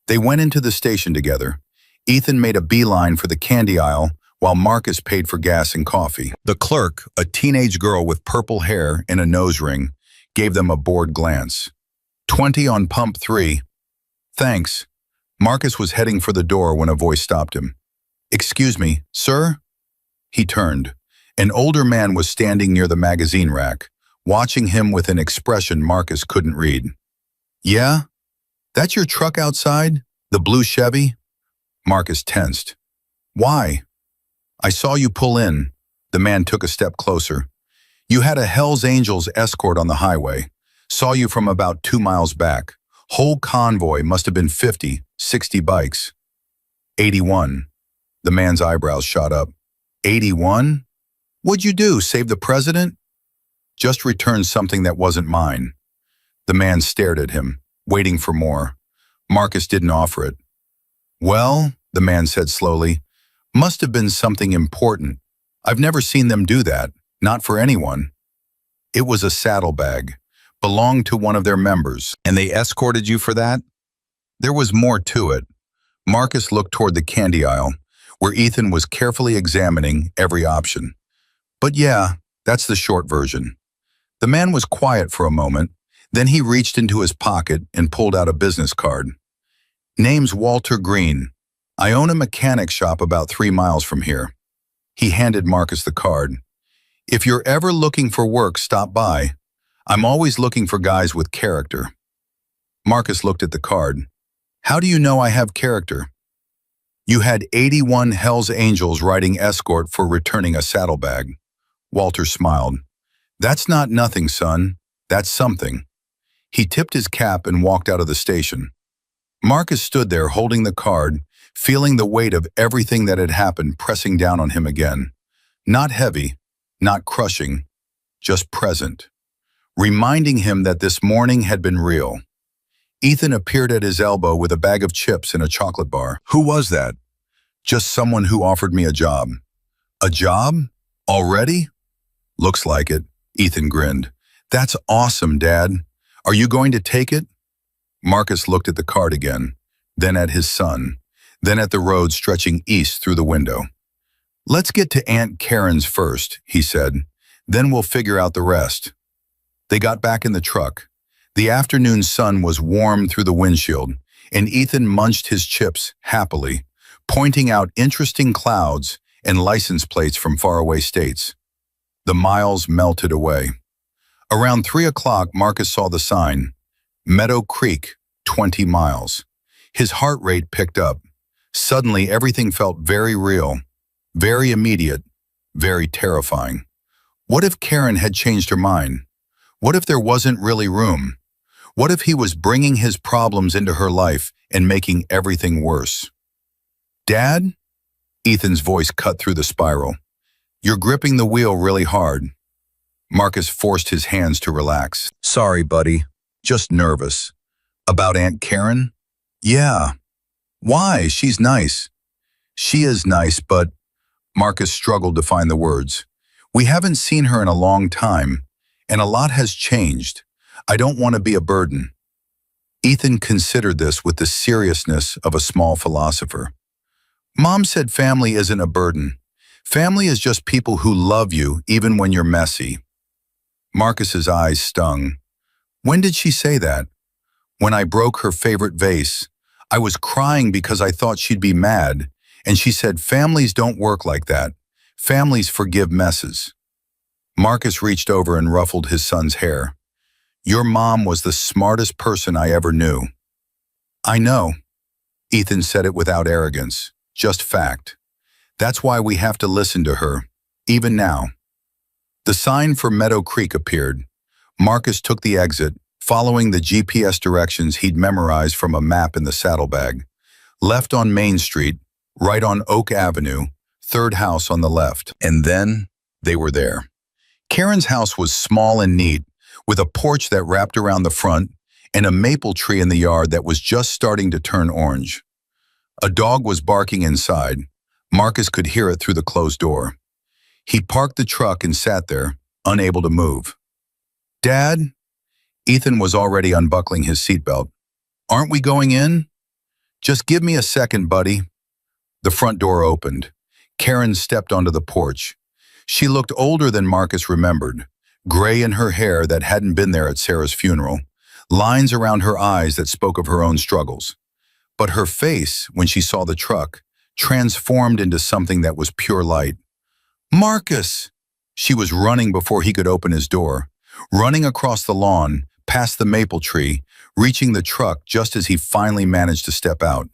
They went into the station together. Ethan made a beeline for the candy aisle while Marcus paid for gas and coffee. The clerk, a teenage girl with purple hair and a nose ring, gave them a bored glance. 20 on pump 3. "Thanks." Marcus was heading for the door when a voice stopped him. "Excuse me, sir?" He turned. An older man was standing near the magazine rack, watching him with an expression Marcus couldn't read. "Yeah? That's your truck outside? The blue Chevy?" Marcus tensed. "Why?" "I saw you pull in." The man took a step closer. "You had a Hells Angels escort on the highway. Saw you from about 2 miles back. Whole convoy must have been 50, 60 bikes." 81. The man's eyebrows shot up. 81? "What'd you do, save the president?" "Just returned something that wasn't mine." The man stared at him, waiting for more. Marcus didn't offer it. "Well," the man said slowly, "must have been something important. I've never seen them do that, not for anyone." "It was a saddlebag. Belonged to one of their members." "And they escorted you for that?" There was more to it. Marcus looked toward the candy aisle, where Ethan was carefully examining every option. "But yeah, that's the short version." The man was quiet for a moment, then he reached into his pocket and pulled out a business card. "Name's Walter Green. I own a mechanic shop about 3 miles from here." He handed Marcus the card. "If you're ever looking for work, stop by. I'm always looking for guys with character." Marcus looked at the card. "How do you know I have character?" "You had 81 Hells Angels riding escort for returning a saddlebag." Walter smiled. "That's not nothing, son. That's something." He tipped his cap and walked out of the station. Marcus stood there holding the card, feeling the weight of everything that had happened pressing down on him again. Not heavy, not crushing, just present, reminding him that this morning had been real. Ethan appeared at his elbow with a bag of chips and a chocolate bar. "Who was that?" "Just someone who offered me a job." "A job? Already?" "Looks like it," Ethan grinned. "That's awesome, Dad. Are you going to take it?" Marcus looked at the card again, then at his son, then at the road stretching east through the window. "Let's get to Aunt Karen's first," he said. "Then we'll figure out the rest." They got back in the truck. The afternoon sun was warm through the windshield, and Ethan munched his chips happily, pointing out interesting clouds and license plates from faraway states. The miles melted away. Around 3 o'clock, Marcus saw the sign, Meadow Creek, 20 miles. His heart rate picked up. Suddenly, everything felt very real, very immediate, very terrifying. What if Karen had changed her mind? What if there wasn't really room? What if he was bringing his problems into her life and making everything worse? "Dad?" Ethan's voice cut through the spiral. "You're gripping the wheel really hard." Marcus forced his hands to relax. "Sorry, buddy. Just nervous." "About Aunt Karen?" "Yeah." "Why? She's nice." "She is nice, but..." Marcus struggled to find the words. "We haven't seen her in a long time, and a lot has changed. I don't want to be a burden." Ethan considered this with the seriousness of a small philosopher. "Mom said family isn't a burden. Family is just people who love you even when you're messy." Marcus's eyes stung. When did she say that? When I broke her favorite vase. I was crying because I thought she'd be mad, and she said families don't work like that. Families forgive messes. Marcus reached over and ruffled his son's hair. Your mom was the smartest person I ever knew. I know. Ethan said it without arrogance, just fact. That's why we have to listen to her, even now. The sign for Meadow Creek appeared. Marcus took the exit, following the GPS directions he'd memorized from a map in the saddlebag. Left on Main Street, right on Oak Avenue, third house on the left. And then they were there. Karen's house was small and neat, with a porch that wrapped around the front and a maple tree in the yard that was just starting to turn orange. A dog was barking inside. Marcus could hear it through the closed door. He parked the truck and sat there, unable to move. Dad? Ethan was already unbuckling his seatbelt. Aren't we going in? Just give me a second, buddy. The front door opened. Karen stepped onto the porch. She looked older than Marcus remembered, gray in her hair that hadn't been there at Sarah's funeral, lines around her eyes that spoke of her own struggles. But her face, when she saw the truck, transformed into something that was pure light. Marcus! She was running before he could open his door, running across the lawn, past the maple tree, reaching the truck just as he finally managed to step out.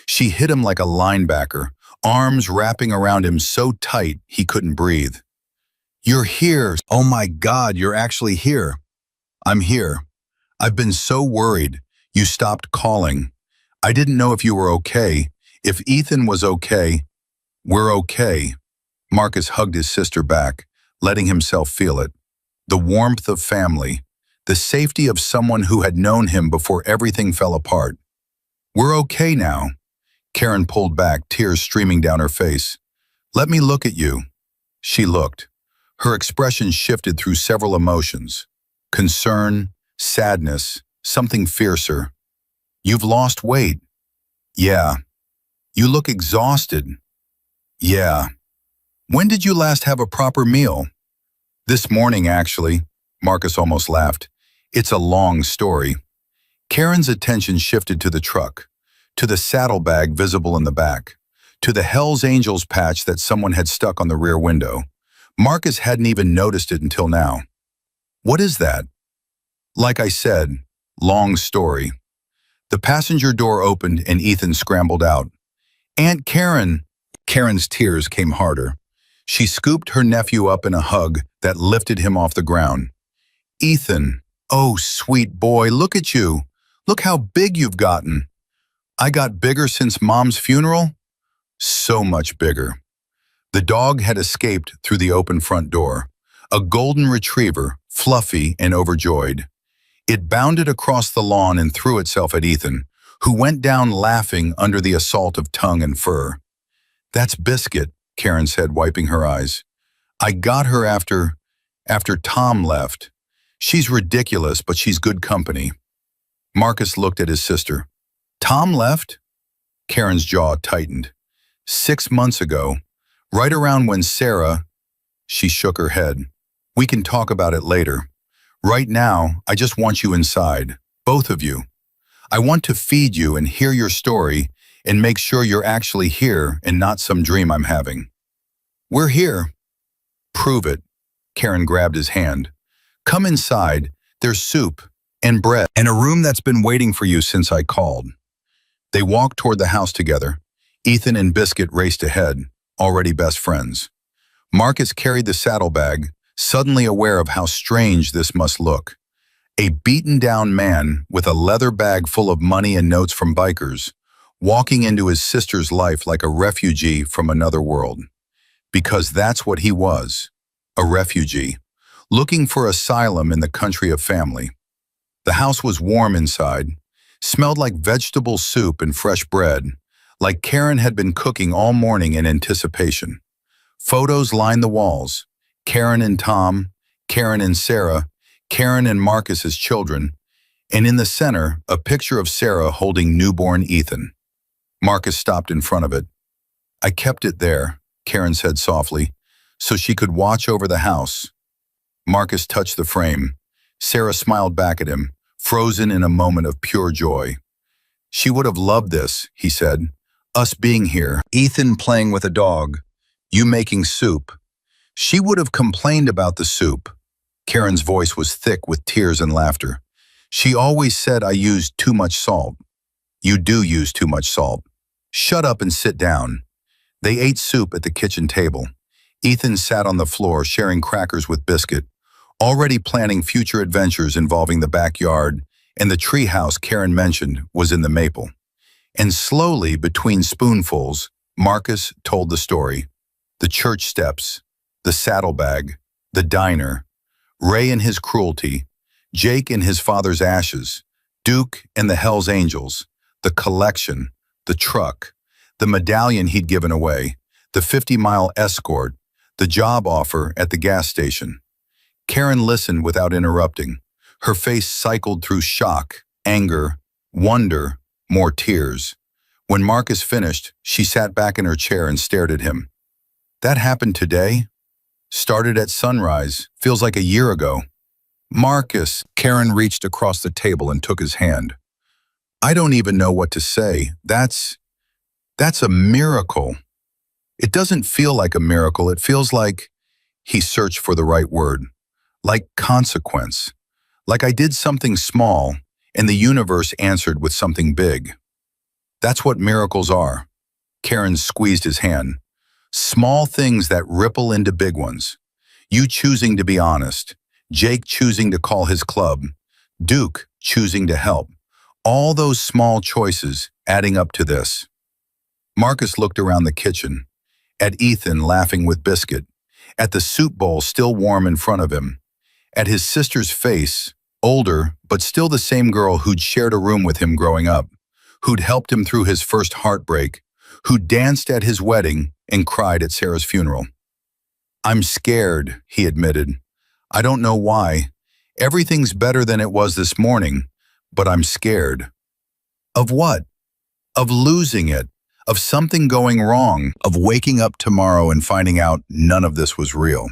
She hit him like a linebacker, arms wrapping around him so tight he couldn't breathe. You're here. Oh my God, you're actually here. I'm here. I've been so worried. You stopped calling. I didn't know if you were okay. If Ethan was okay. We're okay. Marcus hugged his sister back, letting himself feel it. The warmth of family. The safety of someone who had known him before everything fell apart. We're okay now. Karen pulled back, tears streaming down her face. Let me look at you. She looked. Her expression shifted through several emotions. Concern, sadness, something fiercer. You've lost weight. Yeah. You look exhausted. Yeah. When did you last have a proper meal? This morning, actually. Marcus almost laughed. It's a long story. Karen's attention shifted to the truck, to the saddlebag visible in the back, to the Hell's Angels patch that someone had stuck on the rear window. Marcus hadn't even noticed it until now. What is that? Like I said, long story. The passenger door opened and Ethan scrambled out. Aunt Karen! Karen's tears came harder. She scooped her nephew up in a hug that lifted him off the ground. Ethan, oh sweet boy, look at you. Look how big you've gotten. I got bigger since Mom's funeral? So much bigger. The dog had escaped through the open front door, a golden retriever, fluffy and overjoyed. It bounded across the lawn and threw itself at Ethan, who went down laughing under the assault of tongue and fur. That's Biscuit, Karen said, wiping her eyes. I got her after Tom left. She's ridiculous, but she's good company. Marcus looked at his sister. Tom left? Karen's jaw tightened. 6 months ago, right around when Sarah... She shook her head. We can talk about it later. Right now, I just want you inside, both of you. I want to feed you and hear your story and make sure you're actually here and not some dream I'm having. We're here. Prove it. Karen grabbed his hand. Come inside. There's soup and bread and a room that's been waiting for you since I called. They walked toward the house together. Ethan and Biscuit raced ahead, already best friends. Marcus carried the saddlebag, suddenly aware of how strange this must look. A beaten-down man with a leather bag full of money and notes from bikers, walking into his sister's life like a refugee from another world. Because that's what he was, a refugee, looking for asylum in the country of family. The house was warm inside, smelled like vegetable soup and fresh bread, like Karen had been cooking all morning in anticipation. Photos lined the walls. Karen and Tom, Karen and Sarah, Karen and Marcus's children, and in the center, a picture of Sarah holding newborn Ethan. Marcus stopped in front of it. I kept it there, Karen said softly, so she could watch over the house. Marcus touched the frame. Sarah smiled back at him, frozen in a moment of pure joy. She would have loved this, he said. Us being here, Ethan playing with a dog, you making soup. She would have complained about the soup. Karen's voice was thick with tears and laughter. She always said I used too much salt. You do use too much salt. Shut up and sit down. They ate soup at the kitchen table. Ethan sat on the floor sharing crackers with Biscuit, already planning future adventures involving the backyard, and the treehouse Karen mentioned was in the maple. And slowly, between spoonfuls, Marcus told the story. The church steps, the saddlebag, the diner, Ray and his cruelty, Jake and his father's ashes, Duke and the Hells Angels, the collection, the truck, the medallion he'd given away, the 50-mile escort, the job offer at the gas station. Karen listened without interrupting. Her face cycled through shock, anger, wonder, more tears. When Marcus finished, she sat back in her chair and stared at him. That happened today? Started at sunrise, feels like a year ago. Marcus, Karen reached across the table and took his hand. I don't even know what to say. That's a miracle. It doesn't feel like a miracle. It feels like, he searched for the right word, like consequence. Like I did something small, and the universe answered with something big. That's what miracles are. Karen squeezed his hand. Small things that ripple into big ones. You choosing to be honest, Jake choosing to call his club, Duke choosing to help. All those small choices adding up to this. Marcus looked around the kitchen, at Ethan laughing with Biscuit, at the soup bowl still warm in front of him, at his sister's face, older but still the same girl who'd shared a room with him growing up, who'd helped him through his first heartbreak, who danced at his wedding and cried at Sarah's funeral. I'm scared, he admitted. I don't know why. Everything's better than it was this morning, but I'm scared. Of what? Of losing it, of something going wrong, of waking up tomorrow and finding out none of this was real.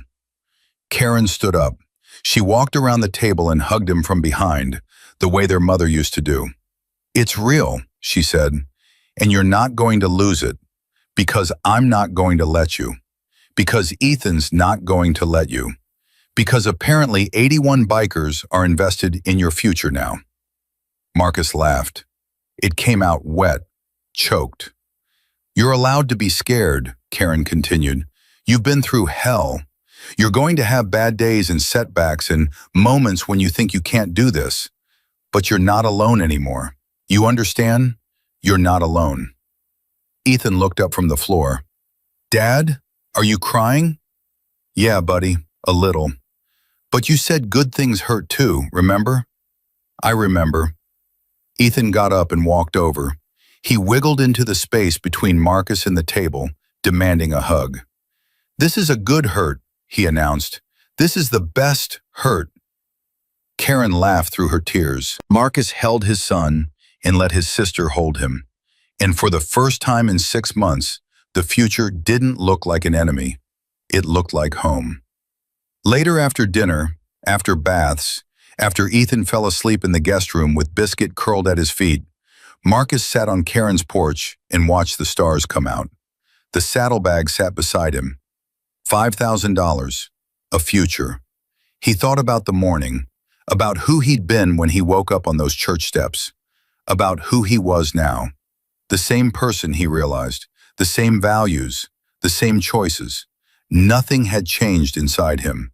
Karen stood up. She walked around the table and hugged him from behind, the way their mother used to do. It's real, she said, and you're not going to lose it, because I'm not going to let you, because Ethan's not going to let you, because apparently 81 bikers are invested in your future now. Marcus laughed. It came out wet, choked. You're allowed to be scared, Karen continued. You've been through hell. You're going to have bad days and setbacks and moments when you think you can't do this. But you're not alone anymore. You understand? You're not alone. Ethan looked up from the floor. Dad, are you crying? Yeah, buddy, a little. But you said good things hurt too, remember? I remember. Ethan got up and walked over. He wiggled into the space between Marcus and the table, demanding a hug. This is a good hurt, he announced. This is the best hurt. Karen laughed through her tears. Marcus held his son and let his sister hold him. And for the first time in 6 months, the future didn't look like an enemy. It looked like home. Later after dinner, after baths, after Ethan fell asleep in the guest room with Biscuit curled at his feet, Marcus sat on Karen's porch and watched the stars come out. The saddlebag sat beside him. $5,000, a future. He thought about the morning, about who he'd been when he woke up on those church steps, about who he was now. The same person, he realized, the same values, the same choices. Nothing had changed inside him,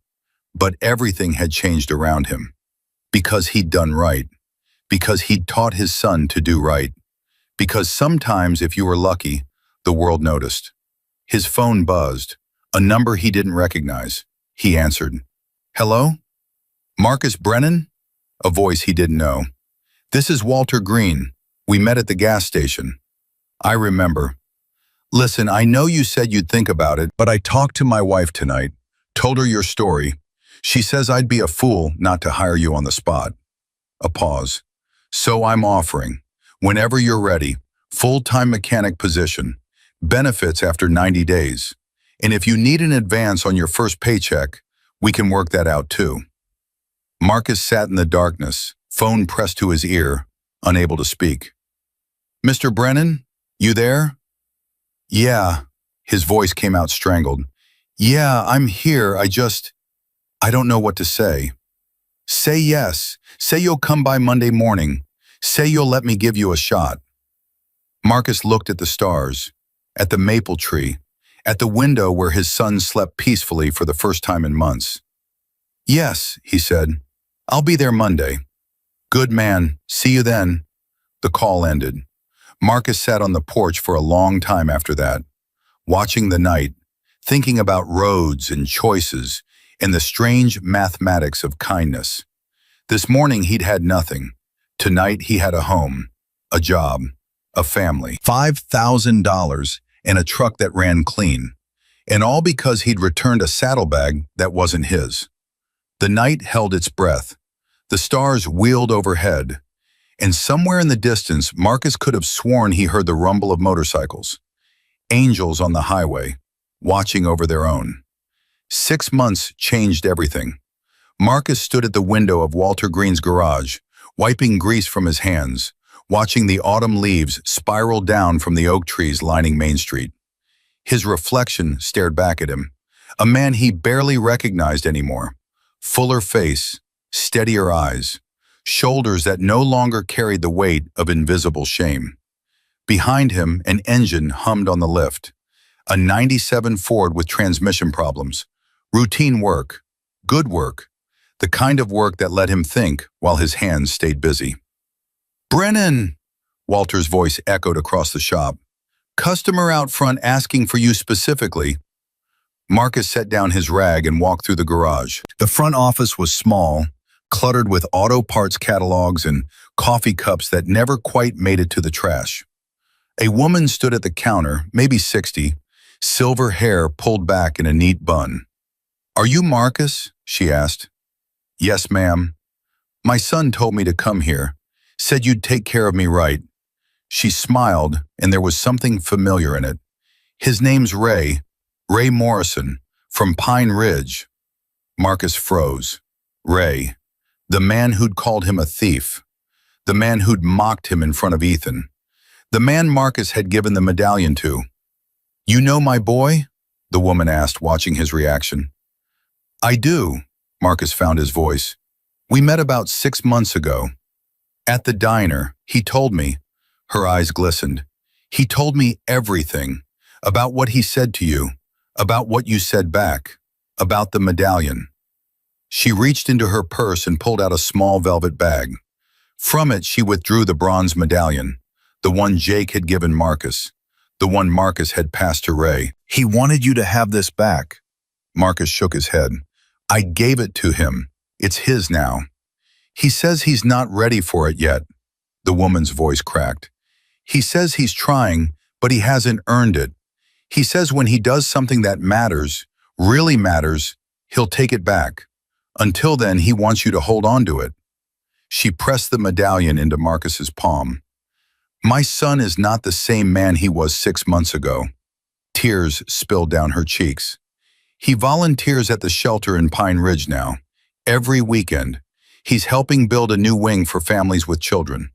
but everything had changed around him. Because he'd done right, because he'd taught his son to do right, because sometimes, if you were lucky, the world noticed. His phone buzzed, a number he didn't recognize. He answered. Hello? Marcus Brennan? A voice he didn't know. This is Walter Green. We met at the gas station. I remember. Listen, I know you said you'd think about it, but I talked to my wife tonight, told her your story. She says I'd be a fool not to hire you on the spot. A pause. So I'm offering, whenever you're ready, full-time mechanic position, benefits after 90 days. And if you need an advance on your first paycheck, We can work that out too. Marcus sat in the darkness, phone pressed to his ear, unable to speak. Mr. Brennan, you there? Yeah, his voice came out strangled. Yeah, I'm here, I don't know what to say. Say yes. Say you'll come by Monday morning. Say you'll let me give you a shot. Marcus looked at the stars, at the maple tree, at the window where his son slept peacefully for the first time in months. Yes, he said. I'll be there Monday. Good man. See you then. The call ended. Marcus sat on the porch for a long time after that, watching the night, thinking about roads and choices and the strange mathematics of kindness. This morning he'd had nothing. Tonight he had a home, a job, a family, $5,000 and a truck that ran clean. And all because he'd returned a saddlebag that wasn't his. The night held its breath. The stars wheeled overhead. And somewhere in the distance, Marcus could have sworn he heard the rumble of motorcycles. Angels on the highway, watching over their own. 6 months changed everything. Marcus stood at the window of Walter Green's garage, wiping grease from his hands, watching the autumn leaves spiral down from the oak trees lining Main Street. His reflection stared back at him, a man he barely recognized anymore. Fuller face, steadier eyes, shoulders that no longer carried the weight of invisible shame. Behind him, an engine hummed on the lift. A '97 Ford with transmission problems. Routine work. Good work. The kind of work that let him think while his hands stayed busy. Brennan! Walter's voice echoed across the shop. Customer out front asking for you specifically. Marcus set down his rag and walked through the garage. The front office was small, cluttered with auto parts catalogs and coffee cups that never quite made it to the trash. A woman stood at the counter, maybe 60, silver hair pulled back in a neat bun. Are you Marcus? She asked. Yes, ma'am. My son told me to come here, said you'd take care of me right. She smiled, and there was something familiar in it. His name's Ray Morrison, from Pine Ridge. Marcus froze. Ray, the man who'd called him a thief, the man who'd mocked him in front of Ethan, the man Marcus had given the medallion to. You know my boy? The woman asked, watching his reaction. I do, Marcus found his voice. We met about 6 months ago. At the diner, he told me. Her eyes glistened. He told me everything, about what he said to you, about what you said back, about the medallion. She reached into her purse and pulled out a small velvet bag. From it, she withdrew the bronze medallion, the one Jake had given Marcus, the one Marcus had passed to Ray. He wanted you to have this back. Marcus shook his head. I gave it to him. It's his now. He says he's not ready for it yet. The woman's voice cracked. He says he's trying, but he hasn't earned it. He says when he does something that matters, really matters, he'll take it back. Until then, he wants you to hold on to it. She pressed the medallion into Marcus's palm. My son is not the same man he was 6 months ago. Tears spilled down her cheeks. He volunteers at the shelter in Pine Ridge now. Every weekend, he's helping build a new wing for families with children.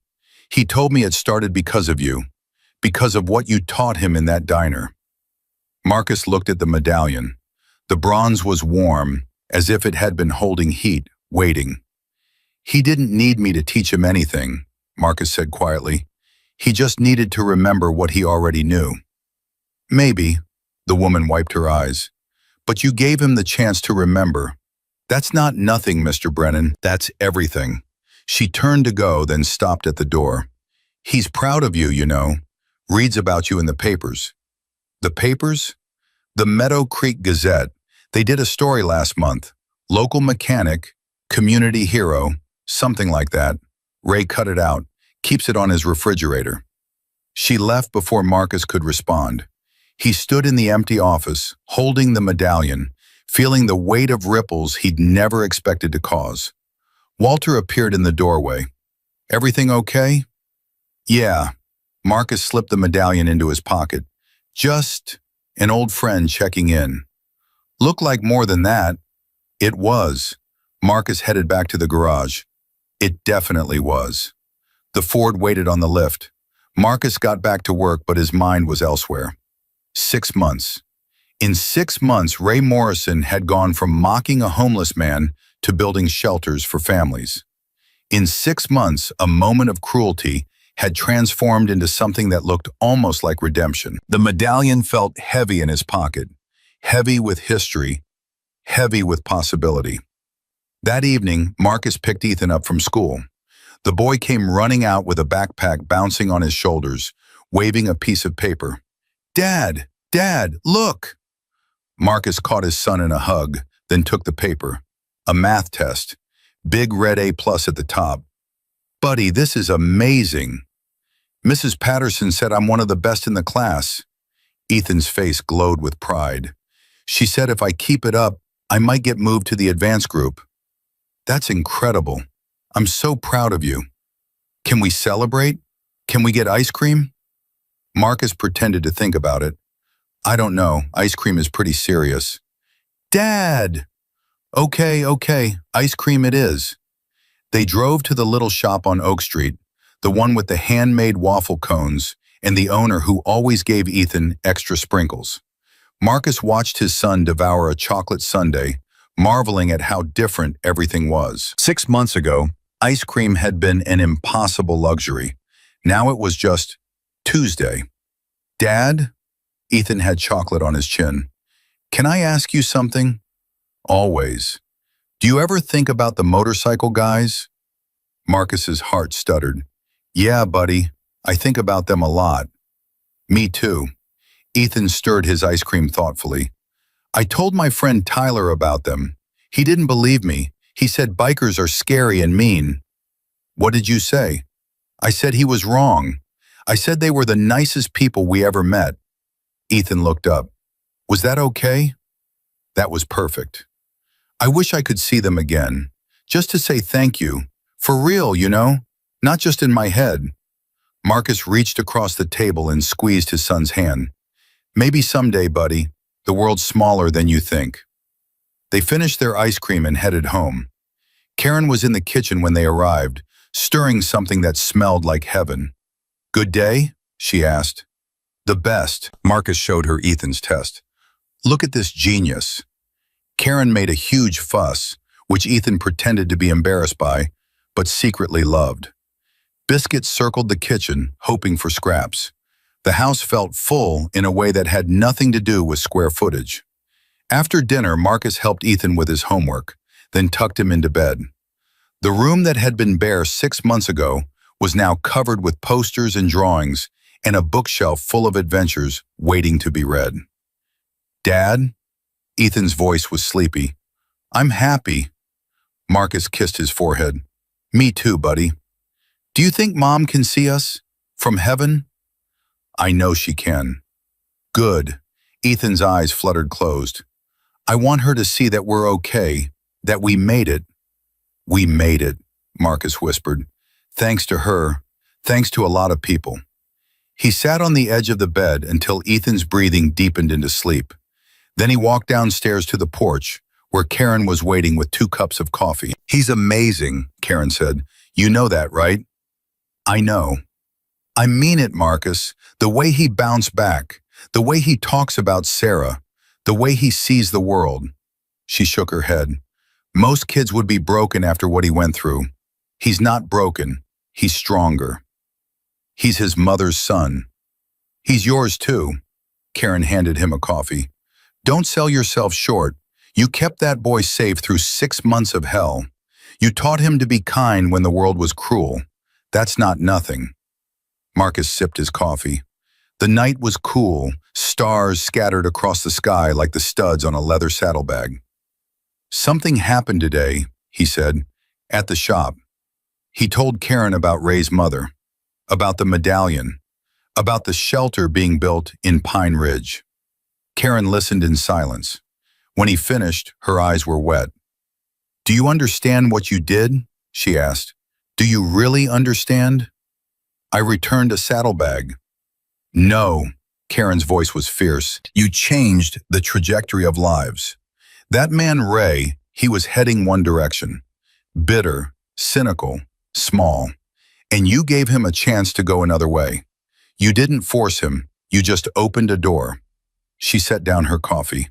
He told me it started because of you, because of what you taught him in that diner. Marcus looked at the medallion. The bronze was warm, as if it had been holding heat, waiting. He didn't need me to teach him anything, Marcus said quietly. He just needed to remember what he already knew. Maybe, the woman wiped her eyes, but you gave him the chance to remember. That's not nothing, Mr. Brennan, that's everything. She turned to go, then stopped at the door. He's proud of you, you know. Reads about you in the papers. The papers? The Meadow Creek Gazette. They did a story last month. Local mechanic, community hero, something like that. Ray cut it out, keeps it on his refrigerator. She left before Marcus could respond. He stood in the empty office, holding the medallion, feeling the weight of ripples he'd never expected to cause. Walter appeared in the doorway. Everything okay? Yeah. Marcus slipped the medallion into his pocket. Just an old friend checking in. Looked like more than that. It was. Marcus headed back to the garage. It definitely was. The Ford waited on the lift. Marcus got back to work, but his mind was elsewhere. 6 months. In 6 months, Ray Morrison had gone from mocking a homeless man to building shelters for families. In 6 months, a moment of cruelty had transformed into something that looked almost like redemption. The medallion felt heavy in his pocket, heavy with history, heavy with possibility. That evening, Marcus picked Ethan up from school. The boy came running out with a backpack bouncing on his shoulders, waving a piece of paper. "Dad! Dad, look!" Marcus caught his son in a hug, then took the paper. A math test. Big red A+ at the top. "Buddy, this is amazing. Mrs. Patterson said I'm one of the best in the class." Ethan's face glowed with pride. "She said if I keep it up, I might get moved to the advanced group." "That's incredible. I'm so proud of you. Can we celebrate? Can we get ice cream?" Marcus pretended to think about it. "I don't know. Ice cream is pretty serious." "Dad!" Okay, ice cream it is." They drove to the little shop on Oak Street, the one with the handmade waffle cones and the owner who always gave Ethan extra sprinkles. Marcus watched his son devour a chocolate sundae, marveling at how different everything was. 6 months ago, ice cream had been an impossible luxury. Now it was just Tuesday. "Dad?" Ethan had chocolate on his chin. "Can I ask you something?" "Always. Do you ever think about the motorcycle guys?" Marcus's heart stuttered. "Yeah, buddy. I think about them a lot." "Me too." Ethan stirred his ice cream thoughtfully. "I told my friend Tyler about them. He didn't believe me. He said bikers are scary and mean." "What did you say?" "I said he was wrong. I said they were the nicest people we ever met." Ethan looked up. "Was that okay?" "That was perfect. I wish I could see them again, just to say thank you. For real, you know, not just in my head." Marcus reached across the table and squeezed his son's hand. "Maybe someday, buddy. The world's smaller than you think." They finished their ice cream and headed home. Karen was in the kitchen when they arrived, stirring something that smelled like heaven. "Good day?" she asked. "The best." Marcus showed her Ethan's test. "Look at this genius." Karen made a huge fuss, which Ethan pretended to be embarrassed by, but secretly loved. Biscuits circled the kitchen, hoping for scraps. The house felt full in a way that had nothing to do with square footage. After dinner, Marcus helped Ethan with his homework, then tucked him into bed. The room that had been bare 6 months ago was now covered with posters and drawings and a bookshelf full of adventures waiting to be read. "Dad?" Ethan's voice was sleepy. "I'm happy." Marcus kissed his forehead. "Me too, buddy." "Do you think Mom can see us? From heaven?" "I know she can." "Good." Ethan's eyes fluttered closed. "I want her to see that we're okay, that we made it." "We made it," Marcus whispered. "Thanks to her, thanks to a lot of people." He sat on the edge of the bed until Ethan's breathing deepened into sleep. Then he walked downstairs to the porch, where Karen was waiting with 2 cups of coffee. "He's amazing," Karen said. "You know that, right?" "I know." "I mean it, Marcus. The way he bounced back, the way he talks about Sarah, the way he sees the world." She shook her head. "Most kids would be broken after what he went through. He's not broken. He's stronger. He's his mother's son." "He's yours too." Karen handed him a coffee. "Don't sell yourself short. You kept that boy safe through 6 months of hell. You taught him to be kind when the world was cruel. That's not nothing." Marcus sipped his coffee. The night was cool, stars scattered across the sky like the studs on a leather saddlebag. "Something happened today," he said, "at the shop." He told Karen about Ray's mother, about the medallion, about the shelter being built in Pine Ridge. Karen listened in silence. When he finished, her eyes were wet. "Do you understand what you did?" she asked. "Do you really understand?" "I returned a saddlebag." "No," Karen's voice was fierce. "You changed the trajectory of lives. That man Ray, He was heading one direction, bitter, cynical, small, and you gave him a chance to go another way. You didn't force him, you just opened a door. She set down her coffee.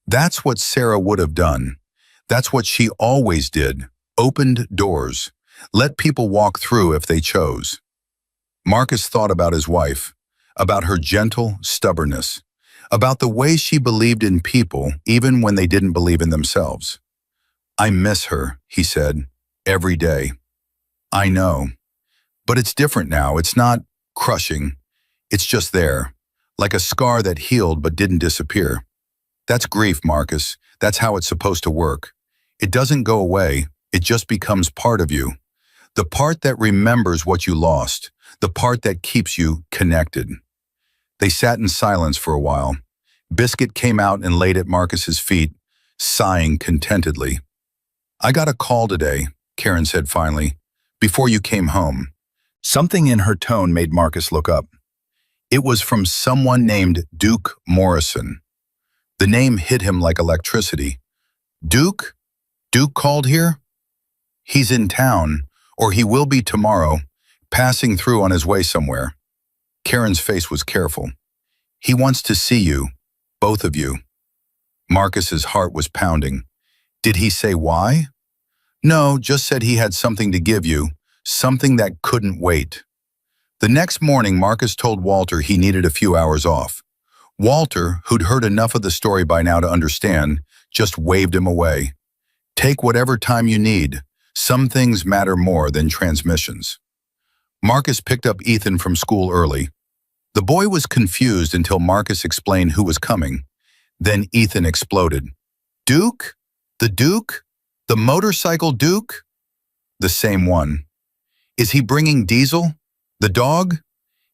That's what Sarah would have done. That's what she always did, opened doors, let people walk through if they chose. Marcus thought about his wife, about her gentle stubbornness, about the way she believed in people even when they didn't believe in themselves. I miss her, he said, every day. I know. But it's different now. It's not crushing. It's just there, like a scar that healed but didn't disappear. That's grief, Marcus. That's how it's supposed to work. It doesn't go away. It just becomes part of you. The part that remembers what you lost, the part that keeps you connected. They sat in silence for a while. Biscuit came out and laid at Marcus's feet, sighing contentedly. I got a call today, Karen said finally, before you came home. Something in her tone made Marcus look up. It was from someone named Duke Morrison. The name hit him like electricity. Duke? Duke called here? He's in town, or he will be tomorrow, passing through on his way somewhere. Karen's face was careful. He wants to see you, both of you. Marcus's heart was pounding. Did he say why? No, just said he had something to give you, something that couldn't wait. The next morning, Marcus told Walter he needed a few hours off. Walter, who'd heard enough of the story by now to understand, just waved him away. Take whatever time you need. Some things matter more than transmissions. Marcus picked up Ethan from school early. The boy was confused until Marcus explained who was coming. Then Ethan exploded. Duke? The Duke? The motorcycle Duke? The same one. Is he bringing Diesel? The dog?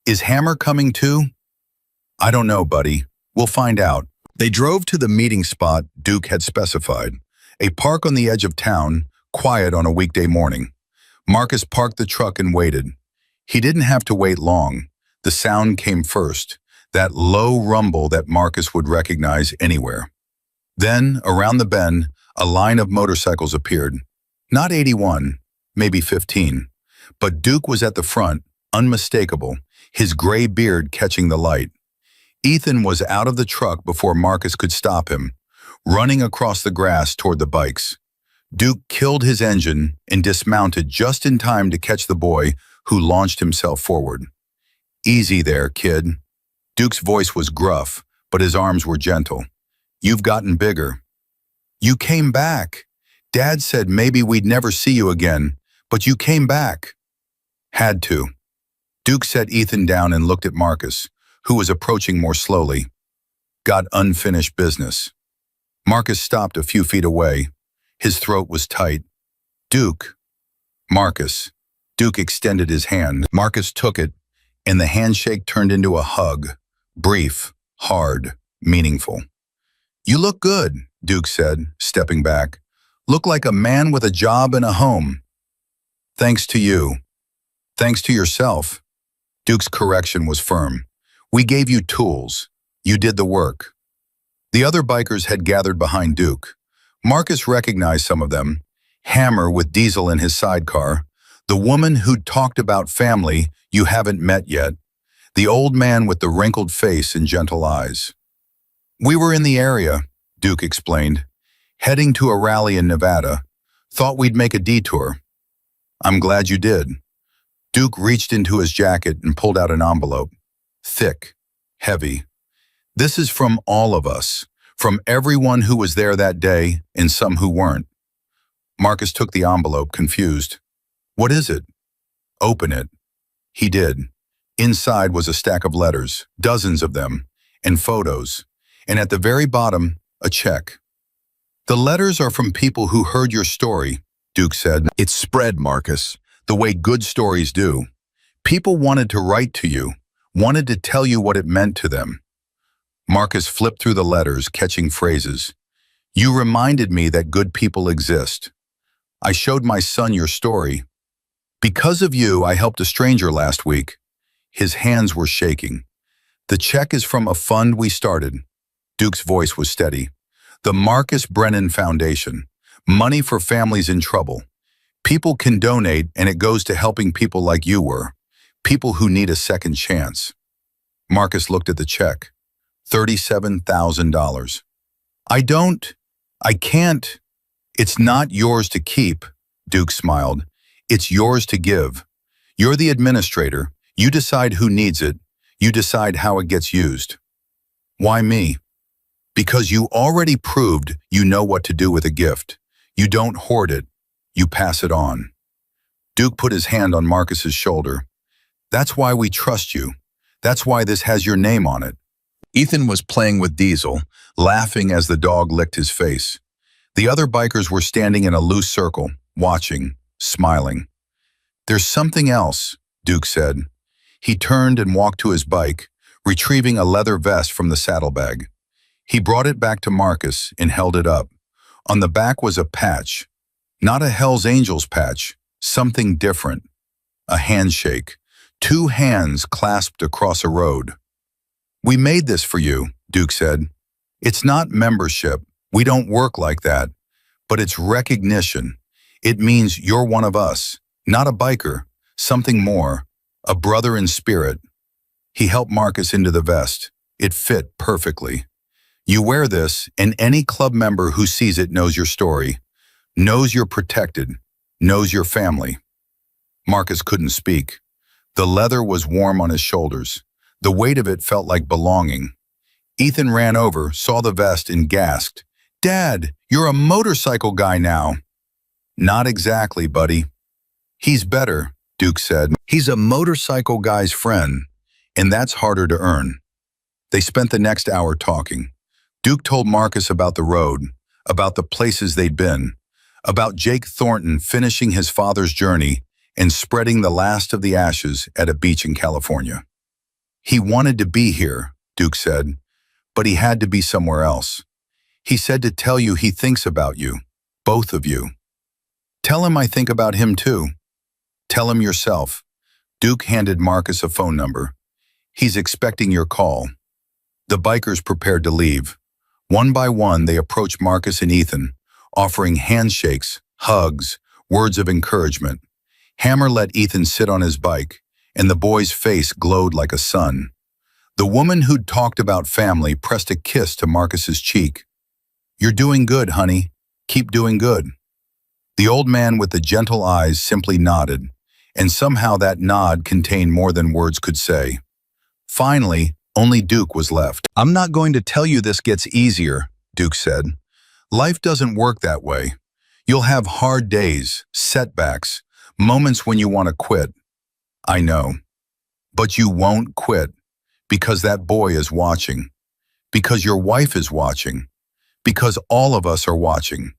Is Hammer coming too? I don't know, buddy. We'll find out. They drove to the meeting spot Duke had specified, a park on the edge of town, quiet on a weekday morning. Marcus parked the truck and waited. He didn't have to wait long. The sound came first, that low rumble that Marcus would recognize anywhere. Then, around the bend, a line of motorcycles appeared. Not 81, maybe 15. But Duke was at the front, unmistakable, his gray beard catching the light. Ethan was out of the truck before Marcus could stop him, running across the grass toward the bikes. Duke killed his engine and dismounted just in time to catch the boy, who launched himself forward. Easy there, kid. Duke's voice was gruff, but his arms were gentle. You've gotten bigger. You came back. Dad said maybe we'd never see you again, but you came back. Had to. Duke set Ethan down and looked at Marcus, who was approaching more slowly. Got unfinished business. Marcus stopped a few feet away. His throat was tight. Duke. Marcus. Duke extended his hand. Marcus took it, and the handshake turned into a hug. Brief, hard, meaningful. You look good, Duke said, stepping back. Look like a man with a job and a home. Thanks to you. Thanks to yourself. Duke's correction was firm. We gave you tools. You did the work. The other bikers had gathered behind Duke. Marcus recognized some of them. Hammer with Diesel in his sidecar. The woman who'd talked about family you haven't met yet. The old man with the wrinkled face and gentle eyes. We were in the area, Duke explained. Heading to a rally in Nevada. Thought we'd make a detour. I'm glad you did. Duke reached into his jacket and pulled out an envelope. Thick, heavy. This is from all of us, from everyone who was there that day and some who weren't. Marcus took the envelope, confused. What is it? Open it. He did. Inside was a stack of letters, dozens of them, and photos, and at the very bottom, a check. The letters are from people who heard your story, Duke said. It spread, Marcus, the way good stories do. People wanted to write to you, wanted to tell you what it meant to them. Marcus flipped through the letters, catching phrases. You reminded me that good people exist. I showed my son your story. Because of you, I helped a stranger last week. His hands were shaking. The check is from a fund we started. Duke's voice was steady. The Marcus Brennan Foundation. Money for families in trouble. People can donate and it goes to helping people like you were. People who need a second chance. Marcus looked at the check. $37,000. I can't. It's not yours to keep, Duke smiled. It's yours to give. You're the administrator. You decide who needs it. You decide how it gets used. Why me? Because you already proved you know what to do with a gift. You don't hoard it. You pass it on. Duke put his hand on Marcus's shoulder. That's why we trust you. That's why this has your name on it. Ethan was playing with Diesel, laughing as the dog licked his face. The other bikers were standing in a loose circle, watching, smiling. There's something else, Duke said. He turned and walked to his bike, retrieving a leather vest from the saddlebag. He brought it back to Marcus and held it up. On the back was a patch. Not a Hell's Angels patch, something different. A handshake. 2 hands clasped across a road. We made this for you, Duke said. It's not membership. We don't work like that. But it's recognition. It means you're one of us, not a biker, something more, a brother in spirit. He helped Marcus into the vest. It fit perfectly. You wear this, and any club member who sees it knows your story, knows you're protected, knows your family. Marcus couldn't speak. The leather was warm on his shoulders. The weight of it felt like belonging. Ethan ran over, saw the vest, and gasped, Dad, you're a motorcycle guy now. Not exactly, buddy. He's better, Duke said. He's a motorcycle guy's friend, and that's harder to earn. They spent the next hour talking. Duke told Marcus about the road, about the places they'd been, about Jake Thornton finishing his father's journey and spreading the last of the ashes at a beach in California. He wanted to be here, Duke said, but he had to be somewhere else. He said to tell you he thinks about you, both of you. Tell him I think about him too. Tell him yourself. Duke handed Marcus a phone number. He's expecting your call. The bikers prepared to leave. One by one, they approached Marcus and Ethan, offering handshakes, hugs, words of encouragement. Hammer let Ethan sit on his bike, and the boy's face glowed like a sun. The woman who'd talked about family pressed a kiss to Marcus's cheek. You're doing good, honey. Keep doing good. The old man with the gentle eyes simply nodded, and somehow that nod contained more than words could say. Finally, only Duke was left. I'm not going to tell you this gets easier, Duke said. Life doesn't work that way. You'll have hard days, setbacks, moments when you want to quit. I know. But you won't quit, because that boy is watching, because your wife is watching, because all of us are watching.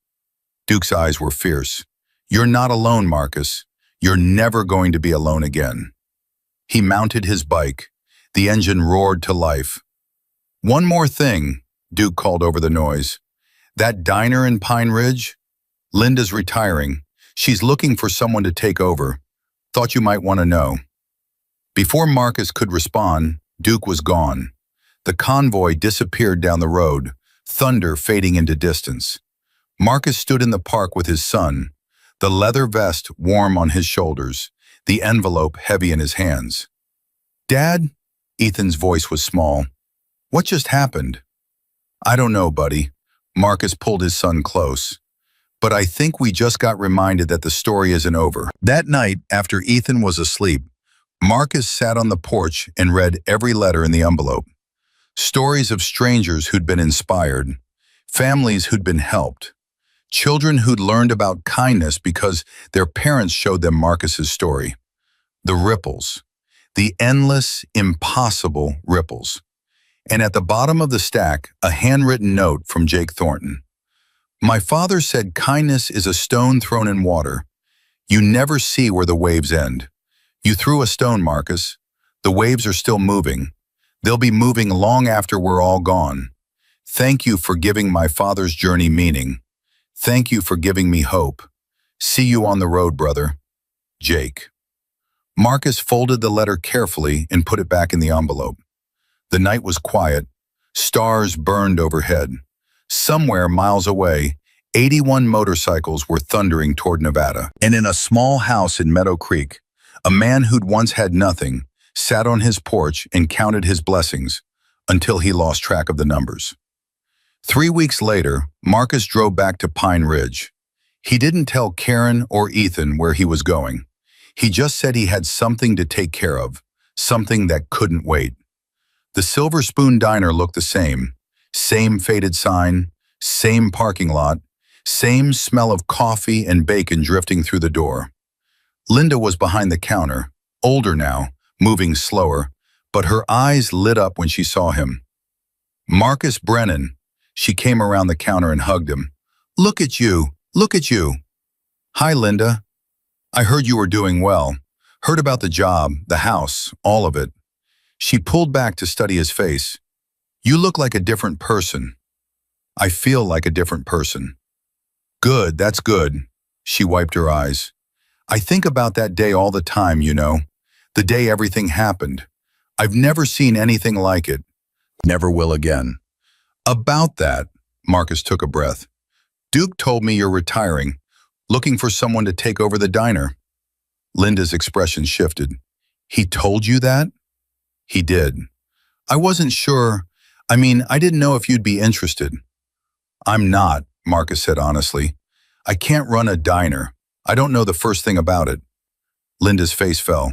Duke's eyes were fierce. You're not alone, Marcus. You're never going to be alone again. He mounted his bike. The engine roared to life. One more thing, Duke called over the noise. That diner in Pine Ridge? Linda's retiring. She's looking for someone to take over. Thought you might want to know. Before Marcus could respond, Duke was gone. The convoy disappeared down the road, thunder fading into distance. Marcus stood in the park with his son, the leather vest warm on his shoulders, the envelope heavy in his hands. Dad? Ethan's voice was small. What just happened? I don't know, buddy. Marcus pulled his son close. But I think we just got reminded that the story isn't over. That night, after Ethan was asleep, Marcus sat on the porch and read every letter in the envelope. Stories of strangers who'd been inspired, families who'd been helped, children who'd learned about kindness because their parents showed them Marcus's story. The ripples. The endless, impossible ripples. And at the bottom of the stack, a handwritten note from Jake Thornton. My father said kindness is a stone thrown in water. You never see where the waves end. You threw a stone, Marcus. The waves are still moving. They'll be moving long after we're all gone. Thank you for giving my father's journey meaning. Thank you for giving me hope. See you on the road, brother. Jake. Marcus folded the letter carefully and put it back in the envelope. The night was quiet. Stars burned overhead. Somewhere miles away, 81 motorcycles were thundering toward Nevada. And in a small house in Meadow Creek, a man who'd once had nothing sat on his porch and counted his blessings until he lost track of the numbers. 3 weeks later, Marcus drove back to Pine Ridge. He didn't tell Karen or Ethan where he was going. He just said he had something to take care of, something that couldn't wait. The Silver Spoon Diner looked the same faded sign, same parking lot, same smell of coffee and bacon drifting through the door. Linda was behind the counter, older now, moving slower, but her eyes lit up when she saw him. Marcus Brennan. She came around the counter and hugged him. Look at you, look at you. Hi, Linda. I heard you were doing well. Heard about the job, the house, all of it. She pulled back to study his face. You look like a different person. I feel like a different person. Good, that's good. She wiped her eyes. I think about that day all the time, you know. The day everything happened. I've never seen anything like it. Never will again. About that, Marcus took a breath. Duke told me you're retiring, looking for someone to take over the diner. Linda's expression shifted. He told you that? He did. I wasn't sure. I didn't know if you'd be interested. I'm not, Marcus said honestly. I can't run a diner. I don't know the first thing about it. Linda's face fell.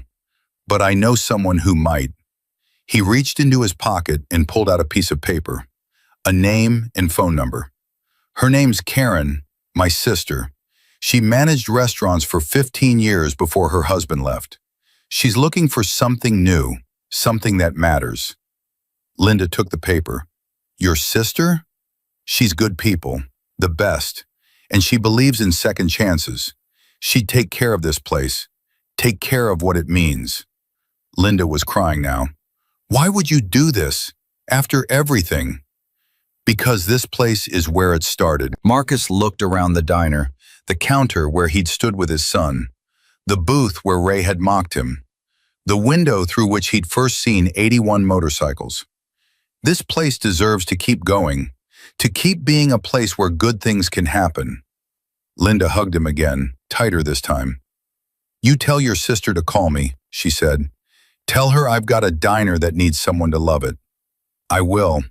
But I know someone who might. He reached into his pocket and pulled out a piece of paper. A name and phone number. Her name's Karen, my sister. She managed restaurants for 15 years before her husband left. She's looking for something new, something that matters. Linda took the paper. Your sister? She's good people, the best, and she believes in second chances. She'd take care of this place, take care of what it means. Linda was crying now. Why would you do this, after everything? Because this place is where it started. Marcus looked around the diner, the counter where he'd stood with his son, the booth where Ray had mocked him, the window through which he'd first seen 81 motorcycles. This place deserves to keep going, to keep being a place where good things can happen. Linda hugged him again, tighter this time. You tell your sister to call me, she said. Tell her I've got a diner that needs someone to love it. I will.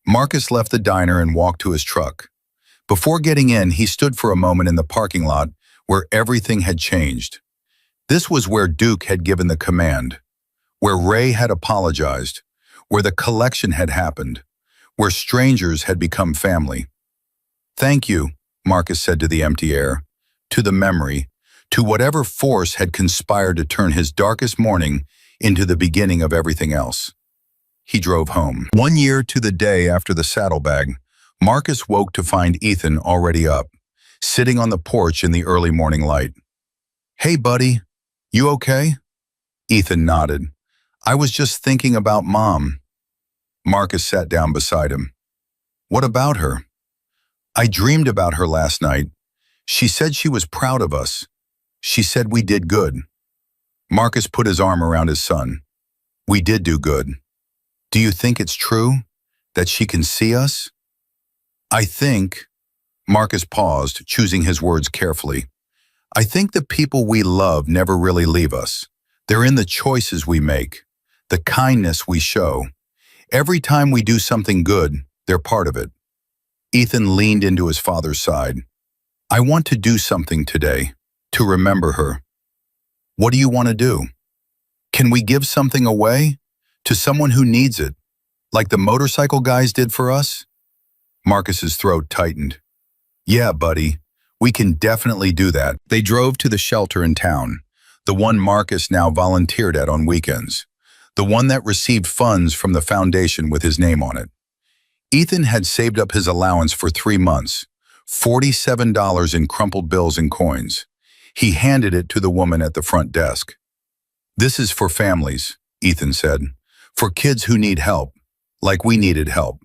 Marcus left the diner and walked to his truck. Before getting in, he stood for a moment in the parking lot where everything had changed. This was where Duke had given the command, where Ray had apologized, where the collection had happened, where strangers had become family. Thank you, Marcus said to the empty air, to the memory, to whatever force had conspired to turn his darkest morning into the beginning of everything else. He drove home. 1 year to the day after the saddlebag, Marcus woke to find Ethan already up, sitting on the porch in the early morning light. Hey, buddy, you okay? Ethan nodded. I was just thinking about Mom. Marcus sat down beside him. What about her? I dreamed about her last night. She said she was proud of us. She said we did good. Marcus put his arm around his son. We did do good. Do you think it's true? That she can see us? I think, Marcus paused, choosing his words carefully. I think the people we love never really leave us. They're in the choices we make, the kindness we show. Every time we do something good, they're part of it. Ethan leaned into his father's side. I want to do something today, to remember her. What do you want to do? Can we give something away? To someone who needs it, like the motorcycle guys did for us? Marcus's throat tightened. Yeah, buddy, we can definitely do that. They drove to the shelter in town, the one Marcus now volunteered at on weekends, the one that received funds from the foundation with his name on it. Ethan had saved up his allowance for 3 months, $47 in crumpled bills and coins. He handed it to the woman at the front desk. This is for families, Ethan said. For kids who need help, like we needed help.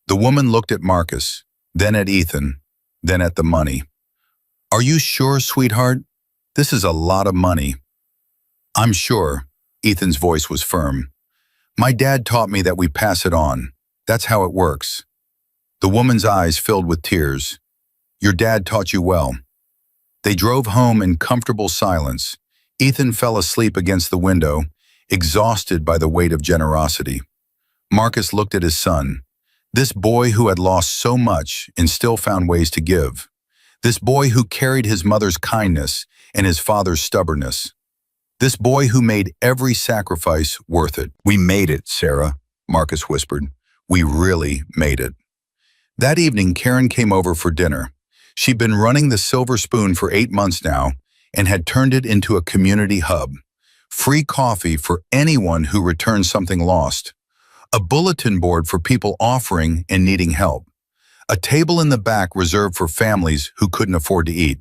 The woman looked at Marcus, then at Ethan, then at the money. Are you sure, sweetheart? This is a lot of money. I'm sure, Ethan's voice was firm. My dad taught me that we pass it on. That's how it works. The woman's eyes filled with tears. Your dad taught you well." They drove home in comfortable silence. Ethan fell asleep against the window, exhausted by the weight of generosity. Marcus looked at his son. This boy who had lost so much and still found ways to give. This boy who carried his mother's kindness and his father's stubbornness. This boy who made every sacrifice worth it. "We made it, Sarah," Marcus whispered. "We really made it." That evening, Karen came over for dinner. She'd been running the Silver Spoon for 8 months now and had turned it into a community hub. Free coffee for anyone who returned something lost. A bulletin board for people offering and needing help. A table in the back reserved for families who couldn't afford to eat.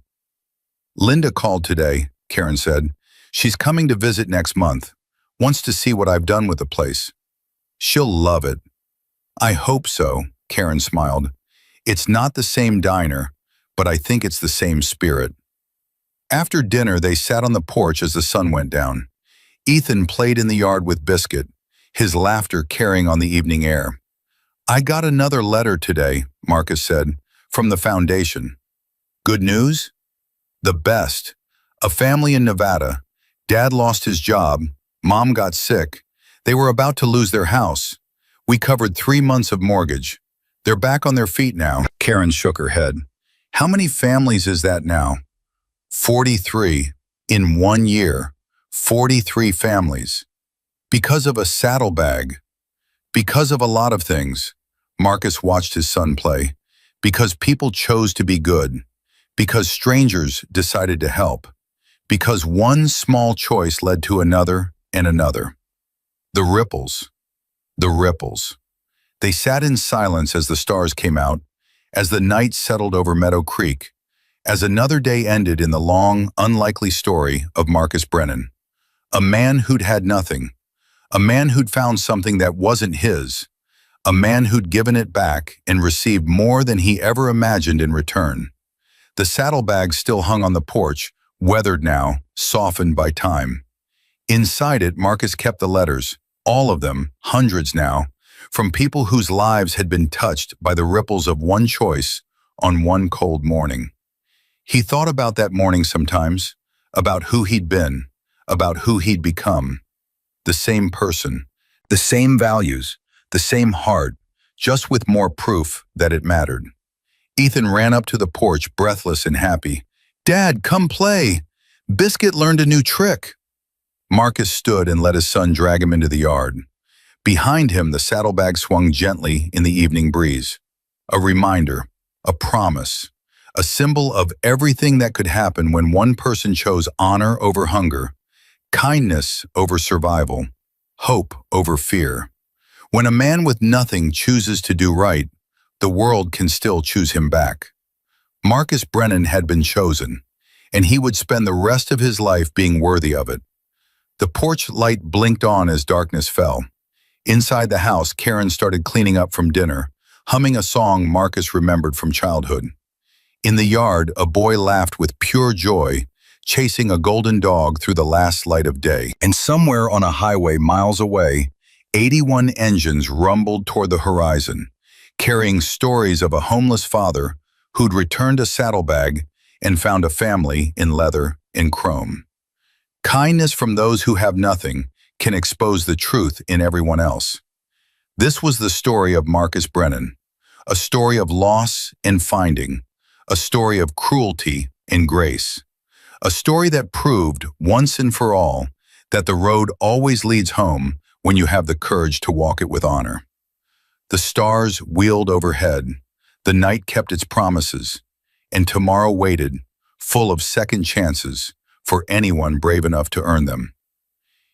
"Linda called today," Karen said. "She's coming to visit next month. Wants to see what I've done with the place. She'll love it." "I hope so," Karen smiled. "It's not the same diner, but I think it's the same spirit." After dinner, they sat on the porch as the sun went down. Ethan played in the yard with Biscuit, his laughter carrying on the evening air. "I got another letter today," Marcus said, "from the foundation." "Good news?" "The best. A family in Nevada. Dad lost his job. Mom got sick. They were about to lose their house. We covered 3 months of mortgage. They're back on their feet now." Karen shook her head. "How many families is that now?" 43. In 1 year. 43 families. Because of a saddlebag. Because of a lot of things. Marcus watched his son play. Because people chose to be good. Because strangers decided to help. Because one small choice led to another and another. The ripples. The ripples. They sat in silence as the stars came out, as the night settled over Meadow Creek, as another day ended in the long, unlikely story of Marcus Brennan. A man who'd had nothing. A man who'd found something that wasn't his. A man who'd given it back and received more than he ever imagined in return. The saddlebag still hung on the porch, weathered now, softened by time. Inside it, Marcus kept the letters, all of them, hundreds now, from people whose lives had been touched by the ripples of one choice on one cold morning. He thought about that morning sometimes, about who he'd been, about who he'd become. The same person, the same values, the same heart, just with more proof that it mattered. Ethan ran up to the porch, breathless and happy. "Dad, come play! Biscuit learned a new trick." Marcus stood and let his son drag him into the yard. Behind him, the saddlebag swung gently in the evening breeze. A reminder, a promise, a symbol of everything that could happen when one person chose honor over hunger, kindness over survival, hope over fear. When a man with nothing chooses to do right, the world can still choose him back. Marcus Brennan had been chosen, and he would spend the rest of his life being worthy of it. The porch light blinked on as darkness fell. Inside the house, Karen started cleaning up from dinner, humming a song Marcus remembered from childhood. In the yard, a boy laughed with pure joy, chasing a golden dog through the last light of day. And somewhere on a highway miles away, 81 engines rumbled toward the horizon, carrying stories of a homeless father who'd returned a saddlebag and found a family in leather and chrome. Kindness from those who have nothing can expose the truth in everyone else. This was the story of Marcus Brennan, a story of loss and finding, a story of cruelty and grace, a story that proved once and for all that the road always leads home when you have the courage to walk it with honor. The stars wheeled overhead, the night kept its promises, and tomorrow waited, full of second chances for anyone brave enough to earn them.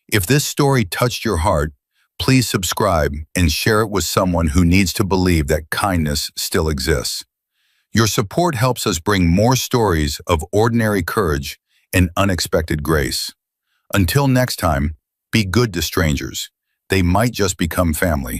If this story touched your heart, please subscribe and share it with someone who needs to believe that kindness still exists. Your support helps us bring more stories of ordinary courage and unexpected grace. Until next time, be good to strangers. They might just become family.